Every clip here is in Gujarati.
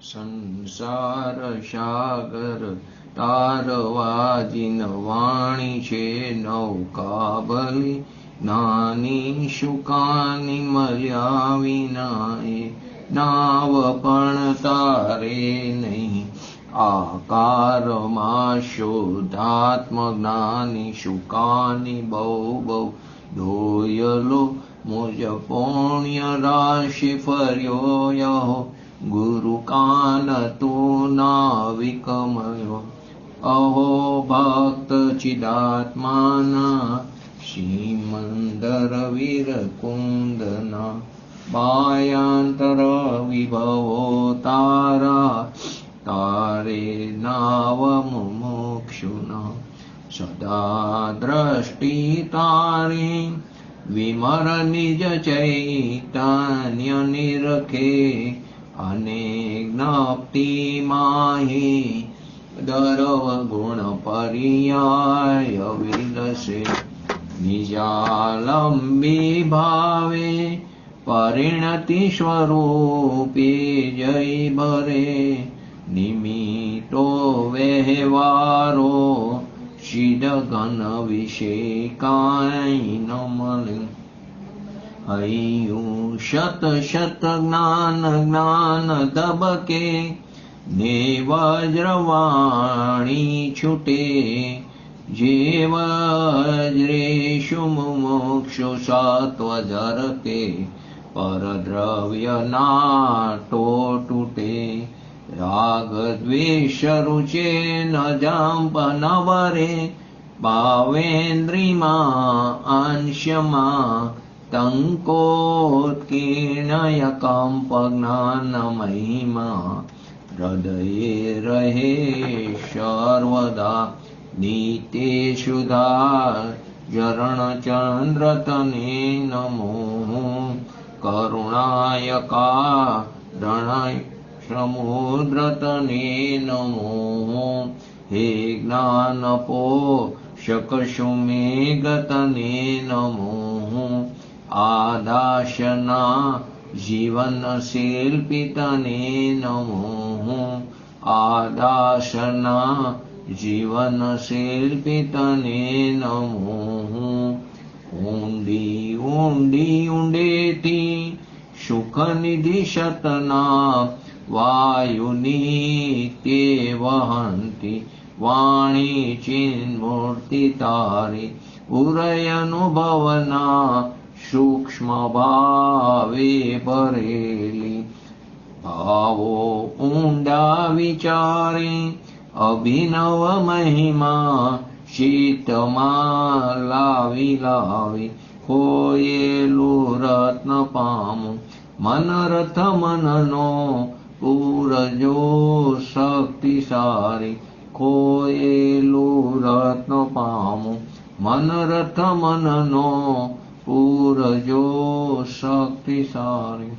સંસાર સાગર તારવાજીન વાણી છે નૌકાબલી, નાની શુકાની મળ્યા વિના એ નાવ પણ તારે નહીં. આકારમાં શુદ્ધાત્મ જ્ઞાની શુકાની બહુ બહુ દોયલો, મુજ પુણ્ય રાશિ ફર્યો યહો, ગુરુ કાન તું નાવિકમયો. અહો ભક્ત ચિદાત્માના શ્રીમંદર વીર કુંદના, બાયાંતર વિભવો તારા, તારે નાવ મુમુક્ષુના. સદા દ્રષ્ટિ તારી વિમર નિજ ચૈતન્ય નિરખે, અને જ્ઞપ્તિ માહી દરવ ગુણ પર્યાય વિલસે. નિજાલંબી ભાવે પરિણતિ સ્વરૂપે જય ભરે, નિમિત્તો વ્યવહારો શિદ ઘન વિશે કાંઈ ન મળે. હૈયું શત શત જ્ઞાન જ્ઞાન દબકે, ને વજ્રવાણી છૂટે, જે વજ્રેશુ મુમુક્ષુ સત્વ ઝરકે, પરદ્રવ્ય નાટો તૂટે. રાગ દ્વેષ રૂચે ન જંપ ન વરે, ભાવેન્દ્રિમાં અંશમાં તંકોત્કીર્ણય કંપ જ્ઞાન મહિમા. હૃદયે રહે સર્વદા નીતે સુધા, ચરણ ચંદ્ર તને નમો. કરુણાયકા રણય સમુદ્ર તને નમો. હે જ્ઞાન પોષક સુમેઘ તને નમો. આદાશના જીવન શિલ્પી તને નમો. આદાશના જીવન શિલ્પી તને નમો. ઊંડી ઊંડી ઊંડેથી સુખ નિધિ સતના, વાયુની તે વહંતી વાણી ચિન્મૂર્તિ તારી. ઉરય અનુભવના સૂક્ષ્મ ભાવે ભરેલી, ભાવો ઊંડા વિચારે અભિનવ મહિમા. શીતમાં લાવી લાવી ખોયેલું રત્ન પામું, મનરથ મનનો પૂરજો શક્તિ સારી. ખોયેલું રત્ન પામું, મનરથ મનનો પૂરજો શક્તિ સારી.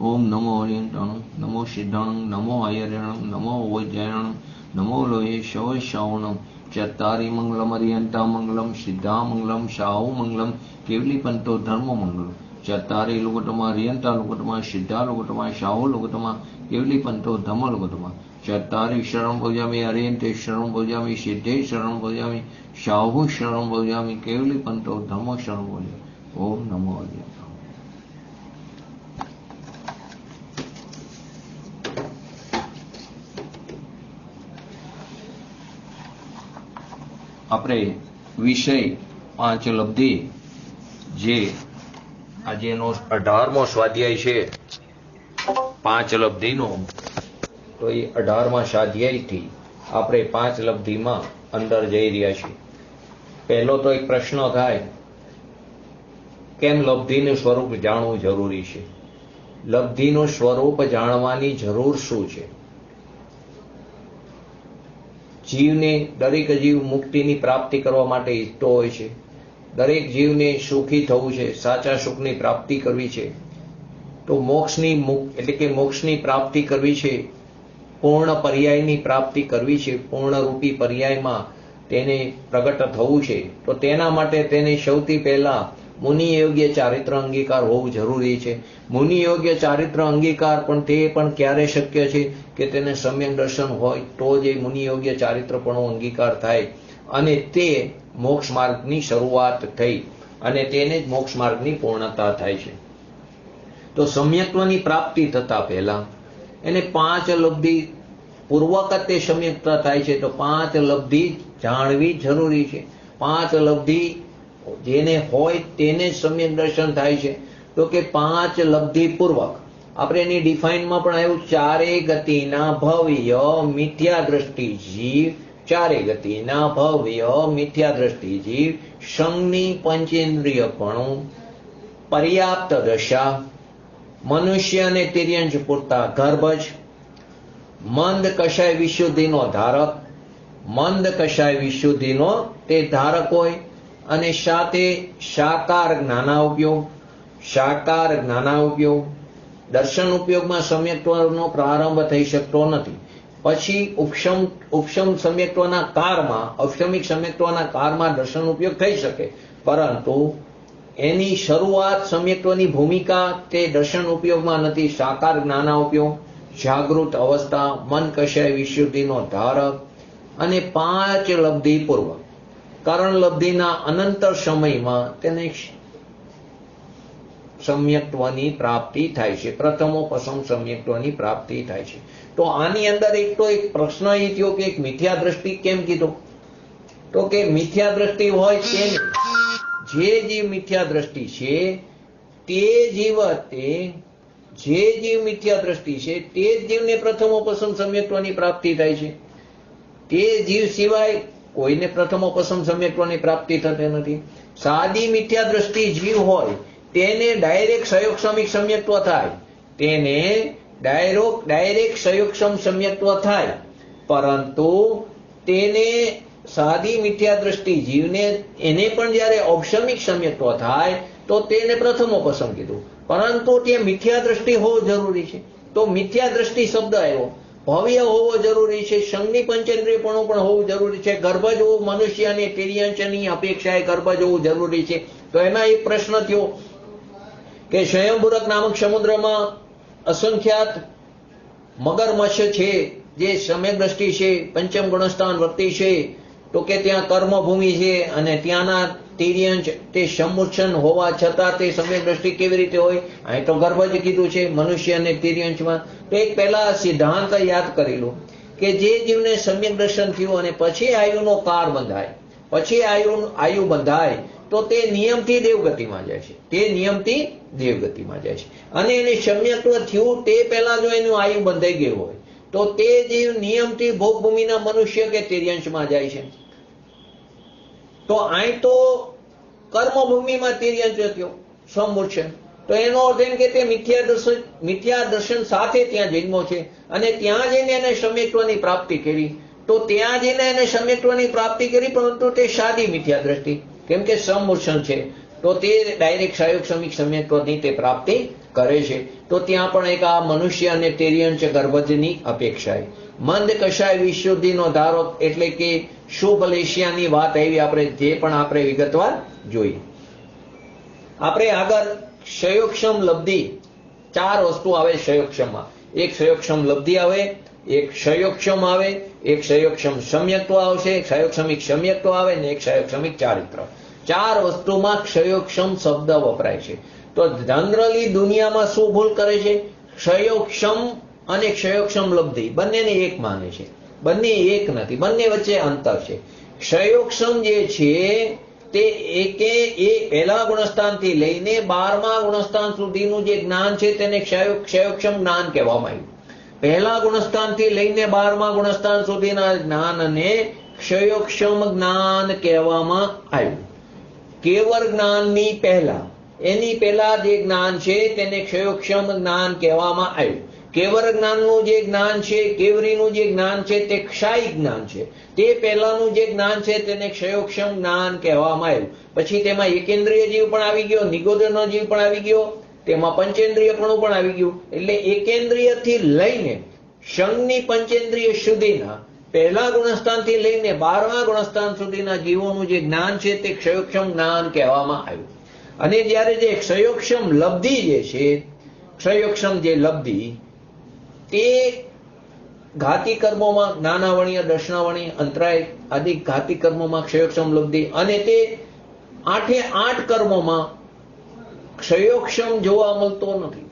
ઓમ નમો અરિયંતણમ, નમો સિદ્ધાણમ, નમો આયર્યણમ, નમો વૈજ્ઞાણમ, નમો લોહે શવ શ્રવણમ. ચત્તારી મંગલમ અરિયંતા મંગલમ, સિદ્ધા મંગલમ, શાહુ મંગલમ, કેવલી પંતો ધર્મ મંગલમ. ચત્તારી લુગટમાં અરિયંતા લુગટમાં, સિદ્ધા લુગટમાં, શાહુ લુગટમાં, કેવલી પંતો ધર્મ લુગટમાં. ચત્તારી શરણ ભોજામી, અરિયંતે શરણ ભોજામી, સિદ્ધે શરણ ભોજામી, શાહુ શરણ ભોજામી, કેવલી પંતો ધર્મ શરણ ભોજામી. ઓમ નમો અરિયંતા. આપણે વિષય 5 લબ્ધિ, જે આજે એનો 18મો સ્વાધ્યાય છે 5 લબ્ધિનો, તો એ 18મા સ્વાધ્યાયથી આપણે 5 લબ્ધિમાં અંદર જઈ રહ્યા છીએ. પહેલો તો એક પ્રશ્ન થાય, કેમ લબ્ધિનું સ્વરૂપ જાણવું જરૂરી છે? લબ્ધિનું સ્વરૂપ જાણવાની જરૂર શું છે? જીવને, દરેક જીવ મુક્તિની પ્રાપ્તિ કરવા માટે ઈચ્છતો હોય છે. દરેક જીવને સુખી થવું છે, સાચા સુખની પ્રાપ્તિ કરવી છે. તો મોક્ષની પ્રાપ્તિ કરવી છે, પૂર્ણ પર્યાયની પ્રાપ્તિ કરવી છે, પૂર્ણરૂપી પર્યાયમાં તેને પ્રગટ થવું છે. તો તેના માટે તેને સૌથી પહેલા મુનિ યોગ્ય ચારિત્ર અંગીકાર હોવું જરૂરી છે. મુનિ યોગ્ય ચારિત્ર અંગીકાર પણ તે પણ ક્યારે શક્ય છે કે તેને સમ્યક દર્શન હોય તો જ મુનિ યોગ્ય ચારિત્રપણો અંગીકાર થાય અને તે મોક્ષ માર્ગની શરૂઆત થઈ અને તેને જ મોક્ષ માર્ગની પૂર્ણતા થાય છે. તો સમ્યક્ત્વની પ્રાપ્તિ થતા પહેલા એને 5 લબ્ધિ પૂર્વક જ તે સમ્યકતા થાય છે. તો 5 લબ્ધિ જાણવી જરૂરી છે. 5 લબ્ધિ જેને હોય તેને જ સમ્યક દર્શન થાય છે. તો કે 5 લબ્ધિ પૂર્વક આપણે એની ડિફાઇનમાં પણ આવ્યું, ચારે ગતિના ભવ્ય મિથ્યા દ્રષ્ટિ જીવ, ચારે ગતિના ભવ્ય મિથ્યા દ્રષ્ટિ જીવ, સંઘની પંચેન્દ્રિયપણું, પર્યાપ્ત દશા, મનુષ્ય અને તિર્યંશ પૂરતા ગર્ભજ, મંદ કષાય વિશુદ્ધિનો ધારક, મંદ કષાય વિશુદ્ધિનો તે ધારક હોય અને સાથે સાકાર જ્ઞાનાઉપયોગ, સાકાર જ્ઞાનાઉપયોગ. દર્શન ઉપયોગમાં સમ્યક્ત્વનો પ્રારંભ થઈ શકતો નથી. પછી ઉપશમ સમ્યક્ત્વના કાળમાં, ઔપસમિક સમ્યક્ત્વના કાળમાં દર્શન ઉપયોગ થઈ શકે, પરંતુ એની શરૂઆત સમ્યક્ત્વની ભૂમિકા તે દર્શન ઉપયોગમાં નથી. સાકાર જ્ઞાનાઉપયોગ, જાગૃત અવસ્થા, મન કષાય વિશુદ્ધિનો ધારક અને 5 લબ્ધિ પૂર્વક કારણ લબ્ધિના અનંતર સમયમાં તેને સમ્યક્ત્વની પ્રાપ્તિ થાય છે. પ્રથમોપસમ સમ્યક્ત્વની પ્રાપ્તિ થાય છે. તો આની અંદર એક પ્રશ્ન એ થયો કે એક મિથ્યા દ્રષ્ટિ કેમ કીધો? તો કે મિથ્યા દ્રષ્ટિ હોય તેને જે જીવ મિથ્યા દ્રષ્ટિ છે તે જીવતે જે જીવ મિથ્યા દ્રષ્ટિ છે તે જ જીવને પ્રથમોપસમ સમ્યક્ત્વની પ્રાપ્તિ થાય છે. તે જીવ સિવાય કોઈને પ્રથમોપસમ સમ્યક્ત્વની પ્રાપ્તિ થતી નથી. સાદી મિથ્યા દ્રષ્ટિ જીવ હોય તેને ડાયરેક્ટ સયોગક્ષમિક સમ્યક્ત્વ થાય, તેને ડાયરેક્ટ સયોગક્ષમ સમ્યક્ત્વ થાય, પરંતુ તેને સાદી મિથ્યા દ્રષ્ટિ જીવને એને પણ જ્યારે ઔપસમિક સમ્યક્ત્વ થાય તો તેને પ્રથમોપસમ કીધું. પરંતુ તે મિથ્યા દ્રષ્ટિ હોવો જરૂરી છે. તો મિથ્યા દ્રષ્ટિ શબ્દ આવ્યો, ભવ્ય હોવો જરૂરી છે, સંઘની પંચેન્દ્રિયપણું પણ હોવું જરૂરી છે, ગર્ભ જોવું મનુષ્ય અને તિર્યંશની અપેક્ષાએ ગર્ભ જોવું જરૂરી છે. તો એમાં એક પ્રશ્ન થયો કે સ્વયંભૂરક નામક સમુદ્રમાં અસંખ્યાત મગરમચ્છ છે જે સમ્યક દ્રષ્ટિ છે, પંચમ ગુણસ્થાન વર્તી છે, તો કે ત્યાં કર્મભૂમિ છે અને ત્યાંના તિર્યંશ તે સમુચ્છન હોવા છતાં તે સમ્યક દ્રષ્ટિ કેવી રીતે હોય? અહીં તો ગર્ભ જ કીધું છે મનુષ્ય અને તિર્યંશમાં. તો એક પહેલા સિદ્ધાંત યાદ કરી લો કે જે જીવને સમ્યક દર્શન થયું અને પછી આયુનો કાર બંધાય, પછી આયુ બંધાય તો તે નિયમથી દેવગતિમાં જાય છે. તે નિયમથી દેવગતિમાં જાય છે અને એને સમ્યક્ત્વ થયું તે પહેલા જો એનું આયુ બંધાઈ ગયું હોય તો તે જીવ નિયમથી ભોગભૂમિના મનુષ્ય કે તિર્યંશમાં જાય છે. તો અહીં તો કર્મભૂમિમાં તિર્યંશ થયો સમૂર્છન. તો એનો અર્થ એમ કે તે મિથ્યા દર્શન સાથે ત્યાં જન્મો છે અને ત્યાં જઈને એને સમ્યક્ત્વની પ્રાપ્તિ કરી. તો ત્યાં જઈને એને સમ્યક્ત્વની પ્રાપ્તિ કરી, પરંતુ તે સાદી મિથ્યા દ્રષ્ટિ, કેમ કે સમૂર્છન છે, તો તે ડાયરેક્ટ સયોગક્ષમિક સમ્યક્ત્વની તે પ્રાપ્તિ કરે છે. તો ત્યાં પણ એક આ મનુષ્ય અને તિર્યંશ ગર્ભજની અપેક્ષાએ મંદ કષાય વિશુદ્ધિનો ધારક એટલે કે શુભ લેશિયાની વાત આવી, આપણે જે પણ આપણે વિગતવાર જોઈ. આપણે આગળ સયોગક્ષમ લબ્ધિ 4 વસ્તુ આવે સયોગક્ષમમાં. એક સયોગક્ષમ લબ્ધિ આવે, એક સયોગક્ષમ આવે, એક સયોગક્ષમ સમ્યક્ત્વ આવશે, એક સયોગક્ષમિક સમ્યક્ત્વ આવે ને એક સયોગક્ષમિક ચારિત્ર. 4 વસ્તુમાં ક્ષયોક્ષમ શબ્દ વપરાય છે. તો જનરલી દુનિયામાં શું ભૂલ કરે છે? ક્ષયોક્ષમ અને ક્ષયોક્ષમ લબ્ધિ બંનેને એક માને છે. બંને એક નથી, બંને વચ્ચે અંતર છે. ક્ષયોક્ષમ જે છે તે પહેલા ગુણસ્થાનથી લઈને 12મા ગુણસ્થાન સુધીનું જે જ્ઞાન છે તેને ક્ષયોક્ષમ જ્ઞાન કહેવામાં આવ્યું. પહેલા ગુણસ્થાનથી લઈને 12મા ગુણસ્થાન સુધીના જ્ઞાનને ક્ષયોક્ષમ જ્ઞાન કહેવામાં આવ્યું. કેવળ જ્ઞાનની પહેલા, એની પહેલા જે જ્ઞાન છે તેને ક્ષયોક્ષમ જ્ઞાન કહેવામાં આવ્યું. કેવળ જ્ઞાનનું જે જ્ઞાન છે, કેવરીનું જે જ્ઞાન છે તે ક્ષાયી જ્ઞાન છે. તે પહેલાનું જે જ્ઞાન છે તેને ક્ષયોક્ષમ જ્ઞાન કહેવામાં આવ્યું. પછી તેમાં એકેન્દ્રિય જીવ પણ આવી ગયો, નિગોદરનો જીવ પણ આવી ગયો, તેમાં પંચેન્દ્રિયપણું પણ આવી ગયું. એટલે એકેન્દ્રિયથી લઈને સંઘની પંચેન્દ્રિય સુધીના પહેલા ગુણસ્થાનથી લઈને 12મા ગુણસ્થાન સુધીના જીવોનું જે જ્ઞાન છે તે ક્ષયોક્ષમ જ્ઞાન કહેવામાં આવ્યું. અને જ્યારે જે ક્ષયોક્ષમ લબ્ધિ જે છે, ક્ષયોક્ષમ જે લબ્ધિ તે ઘાતી કર્મોમાં જ્ઞાનાવણીય, દર્શનાવણીય, અંતરાય આદિ ઘાતી કર્મોમાં ક્ષયોક્ષમ લબ્ધિ, અને તે 8 કર્મોમાં ક્ષયોક્ષમ જોવા મળતો નથી.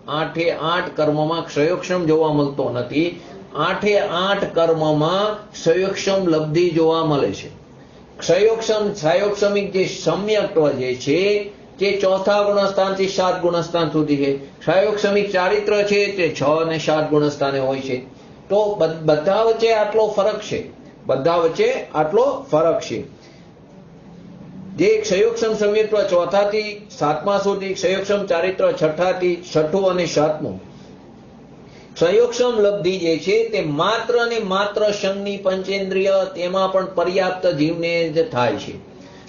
8 કર્મોમાં ક્ષયોક્ષમ જોવા મળતો નથી. 8 કર્મમાં ક્ષયોક્ષમ લબ્ધિ જોવા મળે છે. ક્ષયોક્ષમ ક્ષયોક્ષમિક જે સમ્યક્ત્વ જે છે તે 4થા ગુણસ્થાનથી 7 ગુણસ્થાન સુધી છે. ક્ષયોક્ષમિક ચારિત્ર છે તે 6 અને 7 ગુણસ્થાને હોય છે. તો બધા વચ્ચે આટલો ફરક છે. બધા વચ્ચે આટલો ફરક છે. જે ક્ષયોક્ષમ સમ્યક્ત્વ 4થાથી 7મા સુધી, ક્ષયોક્ષમ ચારિત્ર 6થાથી 6 અને 7મું. ક્ષયોક્ષમ લબ્ધિ જે છે તે માત્ર ને માત્ર શનની પંચેન્દ્રિય, તેમાં પણ પર્યાપ્ત જીવને જ થાય છે.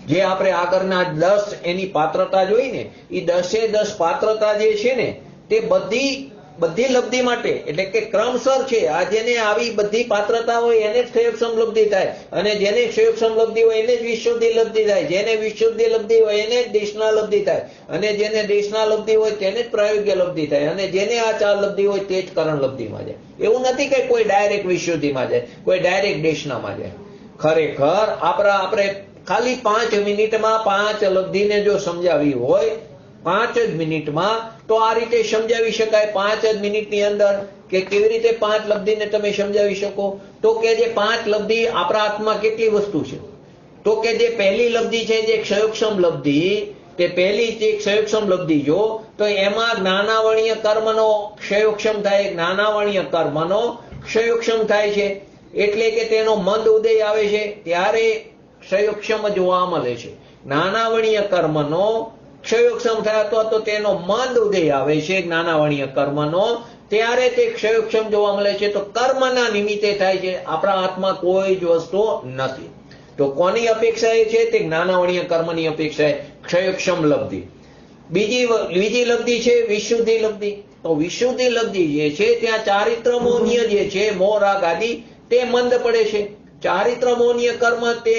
જે આપણે આગળના 10 એની પાત્રતા જોઈ ને, એ 10 પાત્રતા જે છે ને તે બધી લબ્ધિ માટે, એટલે કે ક્રમસર છે. આ જેને આવી બધી પાત્રતા હોય એને જ ક્ષયોક્ષમ લબ્ધિ થાય, અને જેને ક્ષયોક્ષમ લબ્ધિ હોય એને જ વિશુદ્ધિ લબ્ધિ થાય, જેને વિશુદ્ધિ લબ્ધિ હોય એને જ દેશના લબ્ધિ થાય, અને જેને દેશના લબ્ધિ હોય તેને જ પ્રાયોગ્ય લબ્ધિ થાય, અને જેને આ 4 લબ્ધિ હોય તે જ કરણ લબ્ધિમાં જાય. એવું નથી કે કોઈ ડાયરેક્ટ વિશુદ્ધિમાં જાય, કોઈ ડાયરેક્ટ દેશનામાં જાય. ખરેખર આપણે ખાલી 5 મિનિટમાં 5 લબ્ધિને જો સમજાવી હોય, 5 જ મિનિટમાં, તો આ રીતે સમજાવી શકાય. 5 જ મિનિટની અંદર કે કેવી રીતે 5 લબ્ધિને તમે સમજાવી શકો? તો કે જે 5 લબ્ધિ આપણા હાથમાં કેટલી વસ્તુ છે? તો કે જે પહેલી લબ્ધિ છે, જે ક્ષયોક્ષમ લબ્ધિ, તે પહેલી જે ક્ષયોક્ષમ લબ્ધિ જો, તો એમાં જ્ઞાનાવણીય કર્મનો ક્ષયોક્ષમ થાય, જ્ઞાનાવણીય કર્મનો ક્ષયોક્ષમ થાય છે. એટલે કે તેનો મંદ ઉદય આવે છે ત્યારે ક્ષયોક્ષમ જોવા મળે છે. જ્ઞાનાવણીય કર્મનો ક્ષયોક્ષમ થાય અથવા તો તેનો મંદ ઉદય આવે છે જ્ઞાનાવણીય કર્મનો, ત્યારે તે ક્ષયોક્ષમ જોવા મળે છે. તો કર્મના નિમિત્તે થાય છે, આપણા હાથમાં કોઈ જ વસ્તુ નથી. તો કોની અપેક્ષા એ છે? તે જ્ઞાનાવણીય કર્મની અપેક્ષાએ ક્ષયોક્ષમ લબ્ધિ. બીજી લબ્ધિ છે વિશુદ્ધિ લબ્ધિ. તો વિશુદ્ધિ લબ્ધિ જે છે ત્યાં ચારિત્રમોનીય જે છે, મોહ રાગ આદિ, તે મંદ પડે છે. ચારિત્રમોનીય કર્મ તે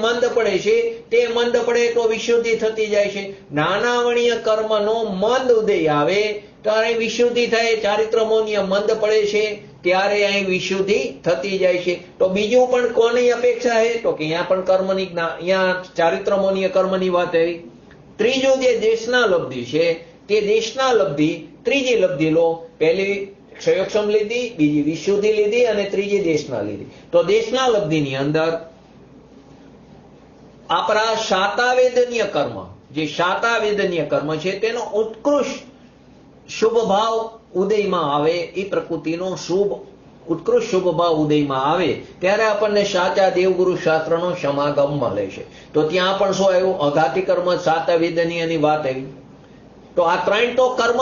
મંદ પડે છે. તે મંદ પડે તો વિશુદ્ધિ થતી જાય છે. જ્ઞાનાવણીય કર્મનો મંદ ઉદય આવે ત્યારે વિશુદ્ધિ થાય. ચારિત્રમોનીય મંદ પડે છે ત્યારે અહીં વિશુદ્ધિ થતી જાય છે. તો બીજું પણ કોની અપેક્ષા છે? તો કે અહીંયા પણ કર્મની, અહીંયા ચારિત્રમોનીય કર્મની વાત આવી. ત્રીજું જે દેશના લબ્ધિ છે, તે દેશના લબ્ધિ, ત્રીજી લબ્ધિ લો. પહેલી ક્ષયોક્ષમ લીધી, બીજી વિશુદ્ધિ લીધી, અને ત્રીજી દેશના લીધી. તો દેશના લબ્ધિની અંદર આપણા શાતાવેદનીય કર્મ, જે શાતાવેદનીય કર્મ છે તેનો ઉત્કૃષ્ટ શુભ ભાવ ઉદયમાં આવે, એ પ્રકૃતિનો ઉત્કૃષ્ટ શુભ ભાવ ઉદયમાં આવે ત્યારે આપણને સાચા દેવગુરુ શાસ્ત્રનો સમાગમ મળે છે. તો ત્યાં પણ શું આવ્યું? અઘાતી કર્મ, શાતાવેદનીયની વાત આવી. તો આ 3 તો કર્મ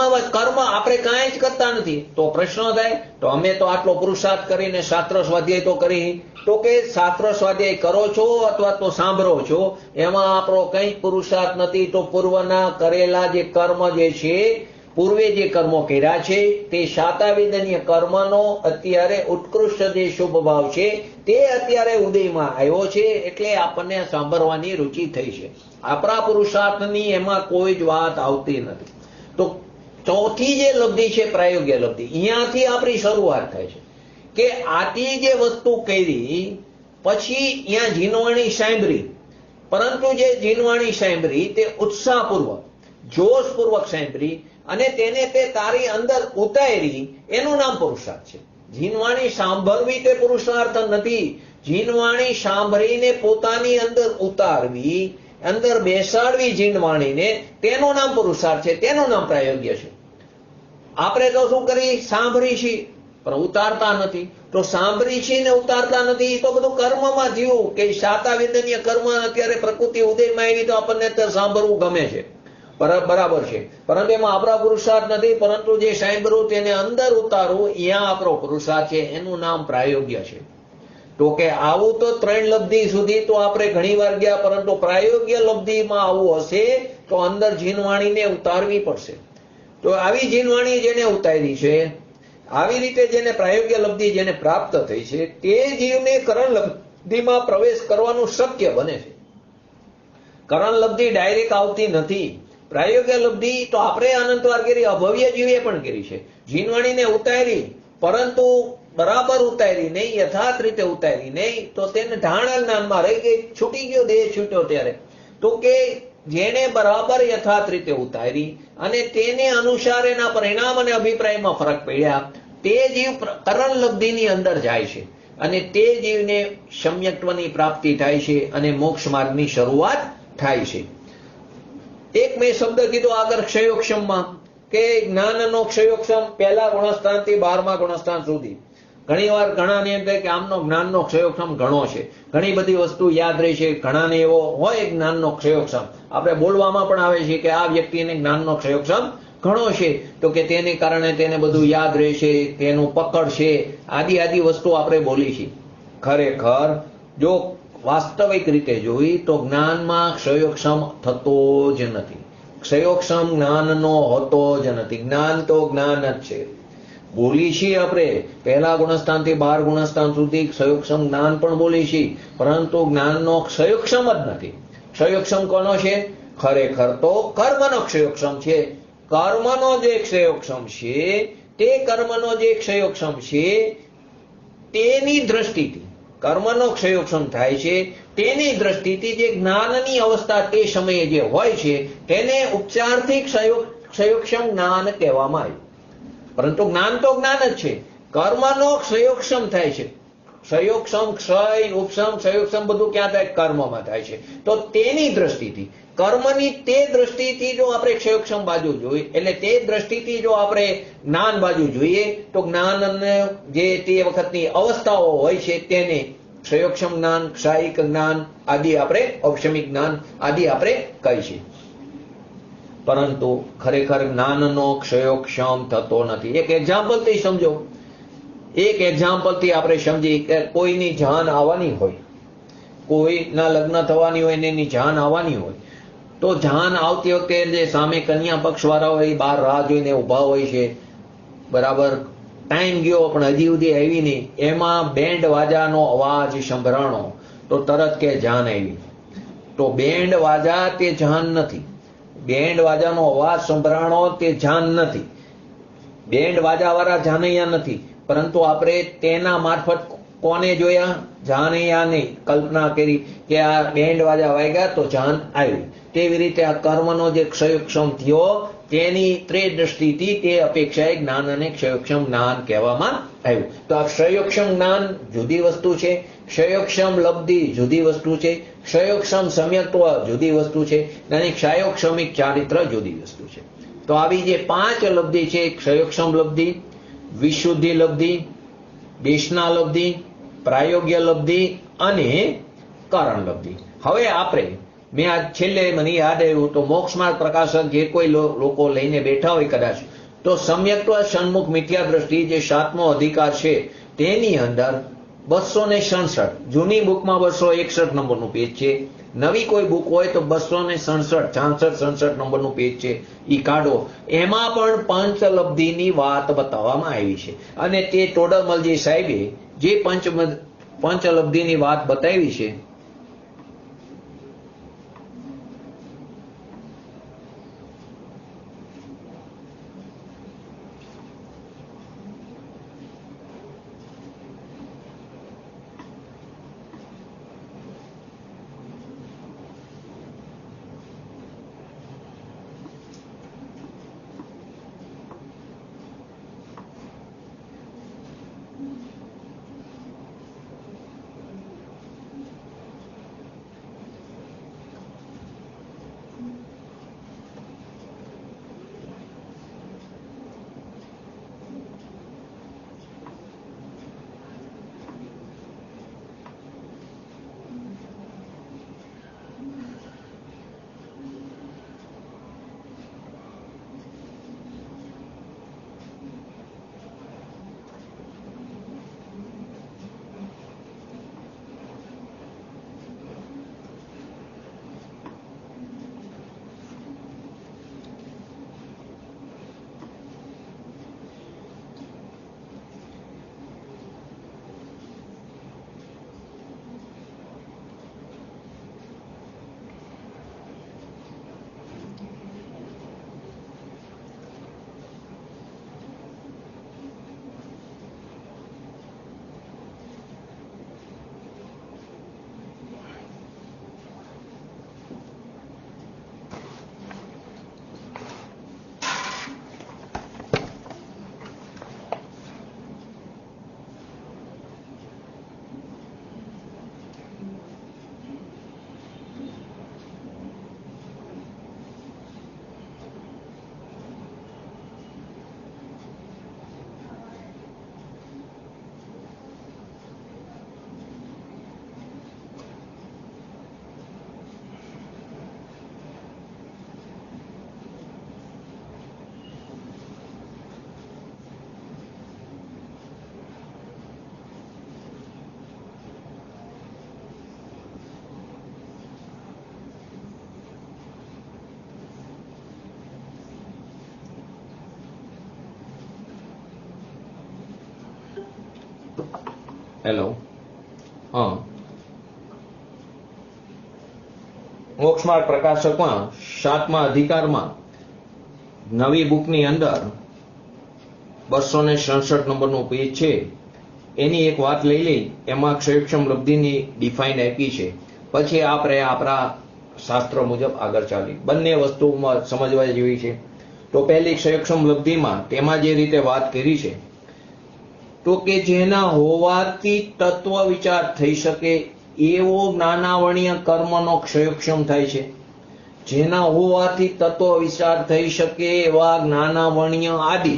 આપણે કાંઈ જ કરતા નથી. તો પ્રશ્ન થાય, તો અમે તો આટલો પુરુષાર્થ કરીને શાસ્ત્ર સ્વાધ્યાય તો કરી, તો કે શાસ્ત્ર સ્વાધ્યાય કરો છો અથવા તો સાંભળો છો, એમાં આપણો કંઈ પુરુષાર્થ નથી. તો પૂર્વના કરેલા જે કર્મ જે છે, પૂર્વે જે કર્મો કર્યા છે, તે શાતાવેદનીય કર્મનો અત્યારે ઉત્કૃષ્ટ જે શુભ ભાવ છે તે અત્યારે ઉદયમાં આવ્યો છે, એટલે આપણને સાંભળવાની રુચિ થઈ છે. આપણા પુરુષાર્થની એમાં કોઈ જ વાત આવતી નથી. તો ચોથી જે લબ્ધિ છે પ્રાયોગ્ય લબ્ધિ, અહીંયાથી આપણી શરૂઆત થાય છે કે આથી જે વસ્તુ કરી, પછી અહીંયા જીનવાણી સાંભળી, પરંતુ જે જીનવાણી સાંભળી તે ઉત્સાહપૂર્વક, જોશપૂર્વક સાંભળી અને તેને તે તારી અંદર ઉતારી, એનું નામ પુરુષાર્થ છે. જીનવાણી સાંભળવી તે પુરુષાર્થ નથી. જીનવાણી સાંભળીને પોતાની અંદર ઉતારવી, અંદર બેસાડવી જીનવાણીને, તેનું નામ પુરુષાર્થ છે, તેનું નામ પ્રાયોગ્ય છે. આપણે તો શું કરી? સાંભળી છીએ પણ ઉતારતા નથી. તો સાંભળી છીએ ને ઉતારતા નથી, તો બધું કર્મમાં થયું કે શાતાવેદનીય કર્મ અત્યારે પ્રકૃતિ ઉદયમાં આવી, તો આપણને અત્યારે સાંભળવું ગમે છે, બરાબર છે, પરંતુ એમાં આપણા પુરુષાર્થ નથી. પરંતુ જે સાંભળવું તેને અંદર ઉતારવું, અહીંયા આપણો પુરુષાર્થ છે, એનું નામ પ્રાયોગ્ય છે. તો કે આવું તો 3 લબ્ધિ સુધી તો આપણે ઘણી વાર ગયા, પરંતુ પ્રાયોગ્ય લબ્ધિમાં આવું હશે તો અંદર જીનવાણીને ઉતારવી પડશે. તો આવી જીનવાણી જેને ઉતારી છે, આવી રીતે જેને પ્રાયોગ્ય લબ્ધિ જેને પ્રાપ્ત થઈ છે, તે જીવને કરણ લબ્ધિમાં પ્રવેશ કરવાનું શક્ય બને છે. કરણ લબ્ધિ ડાયરેક્ટ આવતી નથી. પ્રાયોગિક લબ્ધિ તો આપણે અનંતવાર કરી, અભવ્ય જીવે પણ કરી છે. જીનવાણીને ઉતારી, પરંતુ બરાબર ઉતારી નહીં, યથાર્થ રીતે ઉતારી નહીં, તો તેને ઢાણા જ્ઞાનમાં રહી ગઈ, છૂટી ગયો, દેહ છૂટ્યો ત્યારે. તો કે જેને બરાબર યથાર્થ રીતે ઉતારી અને તેને અનુસાર એના પરિણામ અને અભિપ્રાયમાં ફરક પડ્યા, તે જીવ કરણ લબ્ધિની અંદર જાય છે અને તે જીવને સમ્યક્ત્વની પ્રાપ્તિ થાય છે અને મોક્ષ માર્ગની શરૂઆત થાય છે. એક મેં શબ્દ કીધો આગળ ક્ષયોક્ષમમાં, કે જ્ઞાનનો ક્ષયોક્ષમ પહેલા ગુણસ્થાનથી 12મા ગુણસ્થાન સુધી. ઘણી વાર ઘણાને એમ કહે કે આમનો જ્ઞાનનો ક્ષયોક્ષમ ઘણો છે, ઘણી બધી વસ્તુ યાદ રહી છે. ઘણાને એવો હોય જ્ઞાનનો ક્ષયોક્ષમ, આપણે બોલવામાં પણ આવે છે કે આ વ્યક્તિને જ્ઞાનનો ક્ષયોક્ષમ ઘણો છે, તો કે તેને કારણે તેને બધું યાદ રહેશે, તેનું પકડ છે, આદિ વસ્તુ આપણે બોલી છે. ખરેખર જો વાસ્તવિક રીતે જોઈ તો જ્ઞાનમાં ક્ષયોક્ષમ થતો જ નથી. ક્ષયોક્ષમ જ્ઞાનનો હોતો જ નથી. જ્ઞાન તો જ્ઞાન જ છે. બોલી છીએ આપણે પહેલા ગુણસ્થાનથી 12 ગુણસ્થાન સુધી ક્ષયોક્ષમ જ્ઞાન પણ બોલી છીએ, પરંતુ જ્ઞાનનો ક્ષયોક્ષમ જ નથી. ક્ષયોક્ષમ કોનો છે? ખરેખર તો કર્મનો ક્ષયોક્ષમ છે. કર્મનો જે ક્ષયોક્ષમ છે, તે કર્મનો જે ક્ષયોક્ષમ છે તેની દ્રષ્ટિથી કર્મનો ક્ષયોક્ષમ થાય છે. તેની દ્રષ્ટિથી જે જ્ઞાનની અવસ્થા તે સમયે જે હોય છે તેને ઉપચારથી ક્ષયોક્ષમ જ્ઞાન કહેવામાં આવ્યું. પરંતુ જ્ઞાન તો જ્ઞાન જ છે. કર્મનો ક્ષયોક્ષમ થાય છે. ક્ષયોક્ષમ, ક્ષય, ઉપસમ, ક્ષયોક્ષમ બધું ક્યાં થાય? કર્મમાં થાય છે. તો તેની દ્રષ્ટિથી, કર્મની તે દ્રષ્ટિથી જો આપણે ક્ષયોક્ષમ બાજુ જોઈએ, એટલે તે દ્રષ્ટિથી જો આપણે જ્ઞાન બાજુ જોઈએ, તો જ્ઞાનને જે તે વખતની અવસ્થાઓ હોય છે તેને ક્ષયોક્ષમ જ્ઞાન, ક્ષાયિક જ્ઞાન આદિ આપણે, ઔપશમિક જ્ઞાન આદિ આપણે કહીએ. પરંતુ ખરેખર જ્ઞાનનો ક્ષયોક્ષમ થતો નથી. એક એક્ઝામ્પલથી સમજો. એક એક્ઝામ્પલથી આપણે સમજી કે કોઈની જાન આવવાની હોય, કોઈના લગ્ન થવાની હોય ને એની જાન આવવાની હોય, તો જાન આવતી વખતે જે સામે કન્યા પક્ષવાળા હોય બહાર રાહ જોઈને ઊભા હોય છે, બરાબર ટાઈમ ગયો પણ હજી સુધી આવી નહીં, એમાં બેન્ડ વાજાનો અવાજ સંભળાણો તો તરત કે જાન આવી. તો બેન્ડ વાજા તે જાન નથી. બેન્ડ વાજાનો અવાજ સંભળાણો તે જાન નથી. બેન્ડ વાજાવાળા જાનૈયા નથી. પરંતુ આપણે તેના મારફત કોને જોયા? જાનૈયાની કલ્પના કરી કે આ બેન્ડ વાજા વાગ્યા તો જાન આવી. તેવી રીતે આ કર્મનો જે ક્ષયોક્ષમ થયો તેની તે દ્રષ્ટિથી તે અપેક્ષાએ જ્ઞાન અને ક્ષયોક્ષમ જ્ઞાન કહેવામાં આવ્યું. તો આ ક્ષયોક્ષમ જ્ઞાન જુદી વસ્તુ છે, ક્ષયોક્ષમ લબ્ધિ જુદી વસ્તુ છે, ક્ષયોક્ષમ સમ્યક્ત્વ જુદી વસ્તુ છે અને ક્ષયોક્ષમિક ચારિત્ર જુદી વસ્તુ છે. તો આવી જે 5 લબ્ધિ છે, ક્ષયોક્ષમ લબ્ધિ, વિશુદ્ધિ લબ્ધિ, દેશના લબ્ધિ, પ્રાયોગ્ય લબ્ધિ અને કારણ લબ્ધિ. હવે આપણે મેં આજ છેલ્લે મને યાદ આવ્યું તો મોક્ષમાર્ગ પ્રકાશક જે કોઈ લોકો લઈને બેઠા હોય કદાચ, તો સમ્યક્ત્વ સન્મુખ મિથ્યા દ્રષ્ટિ જે 7મો અધિકાર છે તેની અંદર 267, જૂની બુકમાં 261 નંબરનું પેજ છે, નવી કોઈ બુક હોય તો 267, 66 નંબરનું પેજ છે, ઈ કાઢો. એમાં પણ પંચલબ્ધિની વાત બતાવવામાં આવી છે. અને તે ટોડરમલજી સાહેબે જે પંચલબ્ધિની વાત બતાવી છે હેલો, હા, મોક્ષમાર્ગ પ્રકાશકમાં 7મા અધિકારમાં નવી બુકની અંદર 267 નંબરનું પેજ છે, એની એક વાત લઈ લઈ. એમાં ક્ષયક્ષમ લબ્ધિની ડિફાઇન આપી છે. પછી આપણે આપણા શાસ્ત્ર મુજબ આગળ ચાલી. બંને વસ્તુમાં સમજવા જેવી છે. તો પહેલી ક્ષયક્ષમ લબ્ધિમાં તેમાં જે રીતે વાત કરી છે, તો કે જેના હોવાથી તત્વ વિચાર થઈ શકે એવો જ્ઞાનાવર્ણીય કર્મનો ક્ષયક્ષમ થાય છે. જેના હોવાથી તત્વ વિચાર થઈ શકે એવા જ્ઞાનાવર્ણીય આદિ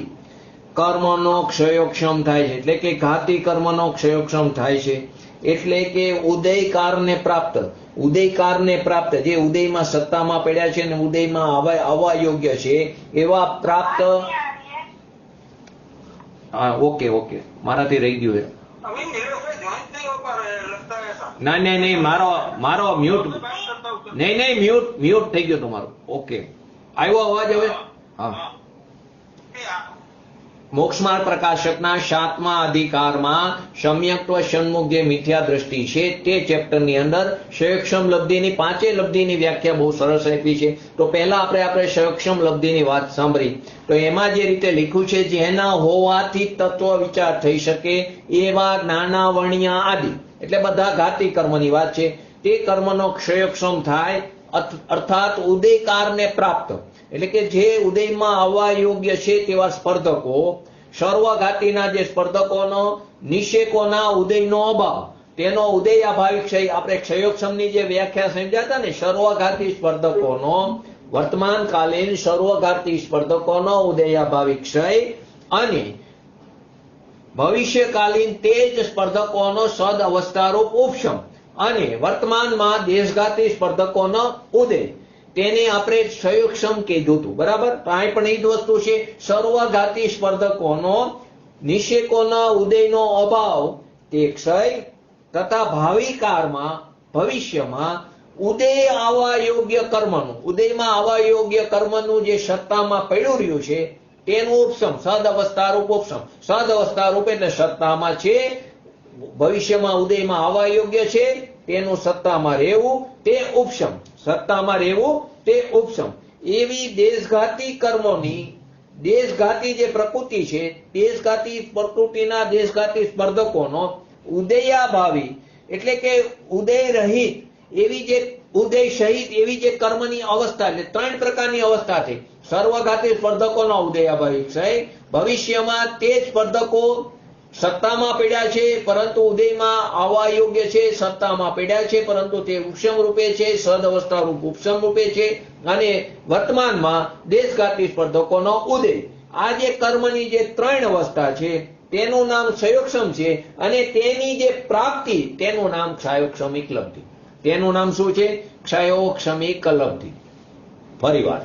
કર્મનો ક્ષયોક્ષમ થાય છે. એટલે કે ઘાતી કર્મનો ક્ષયોક્ષમ થાય છે. એટલે કે ઉદયકારને પ્રાપ્ત, ઉદયકારને પ્રાપ્ત, જે ઉદયમાં સત્તામાં પડ્યા છે અને ઉદયમાં આવવા યોગ્ય છે એવા પ્રાપ્ત. હા, ઓકે, મારાથી રહી ગયું છે. ના, નહીં, મારો મ્યુટ, નહીં, મ્યુટ થઈ ગયો તમારો. ઓકે, આવ્યો અવાજ હવે? હા. મોક્ષમાર્ગ પ્રકાશકના 7મા અધિકારમાં સમ્યક્ત્વ સન્મુખ જે મિથ્યા દ્રષ્ટિ છે તે ચેપ્ટરની અંદર ક્ષયક્ષમ લબ્ધિની 5 લબ્ધિની વ્યાખ્યા બહુ સરસ આપી છે. તો પહેલા આપણે ક્ષયક્ષમ લબ્ધિની વાત સાંભળી. તો એમાં જે રીતે લખ્યું છે, જેના હોવાથી તત્વ વિચાર થઈ શકે એવા જ્ઞાનાવર્ણીય આદિ, એટલે બધા ઘાતી કર્મની વાત છે, તે કર્મનો ક્ષયક્ષમ થાય, અર્થાત ઉદયકારને પ્રાપ્ત. એટલે કે જે ઉદયમાં આવવા યોગ્ય છે તેવા સ્પર્ધકો, સર્વઘાતીના જે સ્પર્ધકોનો, નિષેકોના ઉદયનો અભાવ, તેનો ઉદયાભાવિક ક્ષય. આપણે ક્ષયોક્ષમની જે વ્યાખ્યા સમજાતા ને, સર્વઘાતી સ્પર્ધકોનો, વર્તમાનકાલીન સર્વઘાતી સ્પર્ધકોનો ઉદયાભાવિક ક્ષય અને ભવિષ્યકાલીન તે જ સ્પર્ધકોનો સદ અવસ્થારૂપ ઉપશમ અને વર્તમાનમાં દેશઘાતી સ્પર્ધકોનો ઉદય, તેને આપણે ક્ષયોક્ષમ કીધું હતું. બરાબર? તો અહીં પણ એ જ વસ્તુ છે. સર્વઘાતી સ્પર્ધકોનો, નિષેકોના ઉદયનો અભાવ તે ક્ષય તથા ભાવિકાળમાં, ભવિષ્યમાં ઉદય આવવા યોગ્ય કર્મનું, ઉદયમાં આવવા યોગ્ય કર્મનું જે સત્તામાં પડ્યું રહ્યું છે તેનું ઉપશમ, સદ અવસ્થારૂપ ઉપશમ. સદ અવસ્થારૂપ એટલે સત્તામાં છે, ભવિષ્યમાં ઉદયમાં આવવા યોગ્ય છે, તેનું સત્તામાં રહેવું તે ઉપશમ, સત્તામાં રહેવું તે ઉપશમ. એવી દેશઘાતી કર્મોની, દેશઘાતી જે પ્રકૃતિ છે, દેશઘાતી પ્રકૃતિના દેશઘાતી સ્પર્ધકોનો ઉદયાભાવી, એટલે કે ઉદય રહિત, એવી જે ઉદય સહિત એવી જે કર્મની અવસ્થા, એટલે 3 પ્રકારની અવસ્થા થઈ. સર્વઘાતી સ્પર્ધકોનો ઉદયાભાવી ક્ષય, ભવિષ્યમાં તે સ્પર્ધકો સત્તામાં પડ્યા છે પરંતુ ઉદયમાં આવવા યોગ્ય છે, સત્તામાં પડ્યા છે પરંતુ તે ઉપશમ રૂપે છે, સદ અવસ્થા રૂપ ઉપશમ રૂપે છે, અને વર્તમાનમાં દેશઘાતી સ્પર્ધકોનો ઉદય. આ જે કર્મની જે 3 અવસ્થા છે તેનું નામ ક્ષયોક્ષમ છે અને તેની જે પ્રાપ્તિ તેનું નામ ક્ષયોક્ષમિક લબ્ધિ. તેનું નામ શું છે? ક્ષયોક્ષમિક લબ્ધિ. ફરીવાર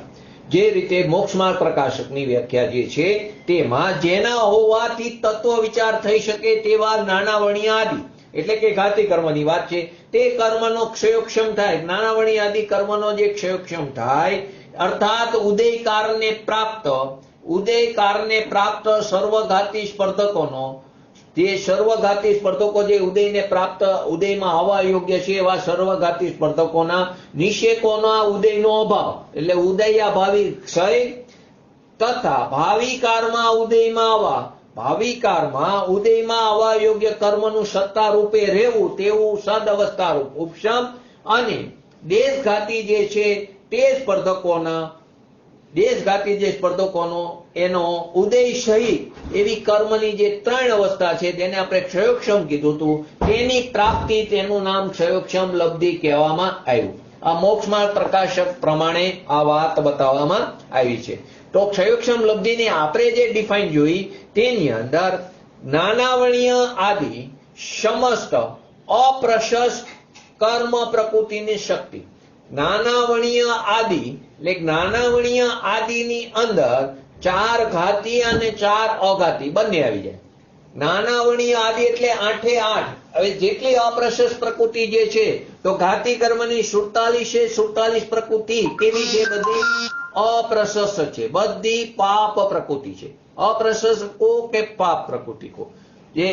જે રીતે મોક્ષમાર્ગ પ્રકાશકની વ્યાખ્યા જે છે તેમાં જેના હોવાથી તત્વ વિચાર થઈ શકે તેવા જ્ઞાનાવર્ણીય આદિ, એટલે કે ઘાતી કર્મની વાત છે, તે કર્મનો ક્ષયોક્ષમ થાય. જ્ઞાનાવર્ણીય આદિ કર્મનો જે ક્ષયોક્ષમ થાય, અર્થાત ઉદયકારને પ્રાપ્ત સર્વઘાતી સ્પર્ધકોનો, જે સર્વઘાતી સ્પર્ધકો જે ઉદયને પ્રાપ્ત, ઉદયમાં આવવા યોગ્ય છે એવા સર્વઘાતી સ્પર્ધકોના નિષેકોના ઉદયનો અભાવ, એટલે ઉદયાભાવી ક્ષય તથા ભાવિકાળમાં ઉદયમાં આવવા યોગ્ય કર્મનું સત્તા રૂપે રહેવું તેવું સદ અવસ્થા રૂપ ઉપશમ, અને દેશઘાતી જે છે તે સ્પર્ધકોના, દેશઘાતી જે સ્પર્ધકોનો એનો ઉદય સહિત એવી કર્મની જે 3 અવસ્થા છે તેને આપણે ક્ષયોક્ષમ કીધું હતું, તેની પ્રાપ્તિ, તેનું નામ ક્ષયોક્ષમ લબ્ધિ કહેવામાં આવ્યું. આ મોક્ષમાર્ગ પ્રકાશક પ્રમાણે આ વાત બતાવવામાં આવી છે. તો ક્ષયોક્ષમ લબ્ધિની આપણે જે ડિફાઇન જોઈ તેની અંદર જ્ઞાનાવર્ણીય આદિ સમસ્ત અપ્રશસ્ત કર્મ પ્રકૃતિની શક્તિ. જ્ઞાનાવર્ણીય આદિ એટલે જ્ઞાનાવર્ણીય આદિની અંદર 4 ઘાતી અને 4 અઘાતી બંને આવી જાય. જ્ઞાનાવર્ણીય આદિ એટલે 8 8. હવે જેટલી અપ્રશસ્ત પ્રકૃતિ જે છે, તો ઘાતી કર્મની 47 પ્રકૃતિ કેવી છે? બધી અપ્રશસ્ત છે, બધી પાપ પ્રકૃતિ છે. અપ્રશસ્ત કો કે પાપ પ્રકૃતિ કો, જે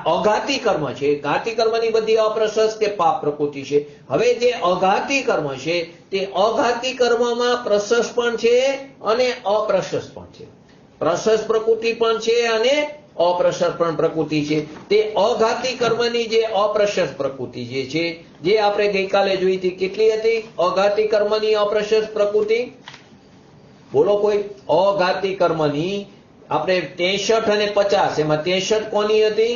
અઘાતી કર્મ છે, ઘાતી કર્મની બધી અપ્રશસ્ત કે પાપ પ્રકૃતિ છે. હવે જે અઘાતી કર્મ છે તે અઘાતી કર્મમાં પ્રશસ્ત પણ છે અને અપ્રશસ્ત પણ છે. પ્રશસ્ત પ્રકૃતિ પણ છે અને અપ્રશસ્ત પણ પ્રકૃતિ છે. તે અઘાતી કર્મની જે અપ્રશસ્ત પ્રકૃતિ જે છે, જે આપણે ગઈકાલે જોઈ હતી, કેટલી હતી અઘાતી કર્મની અપ્રશસ્ત પ્રકૃતિ? બોલો કોઈ. અઘાતી કર્મની આપણે 63 અને 50, એમાં 63 કોની હતી?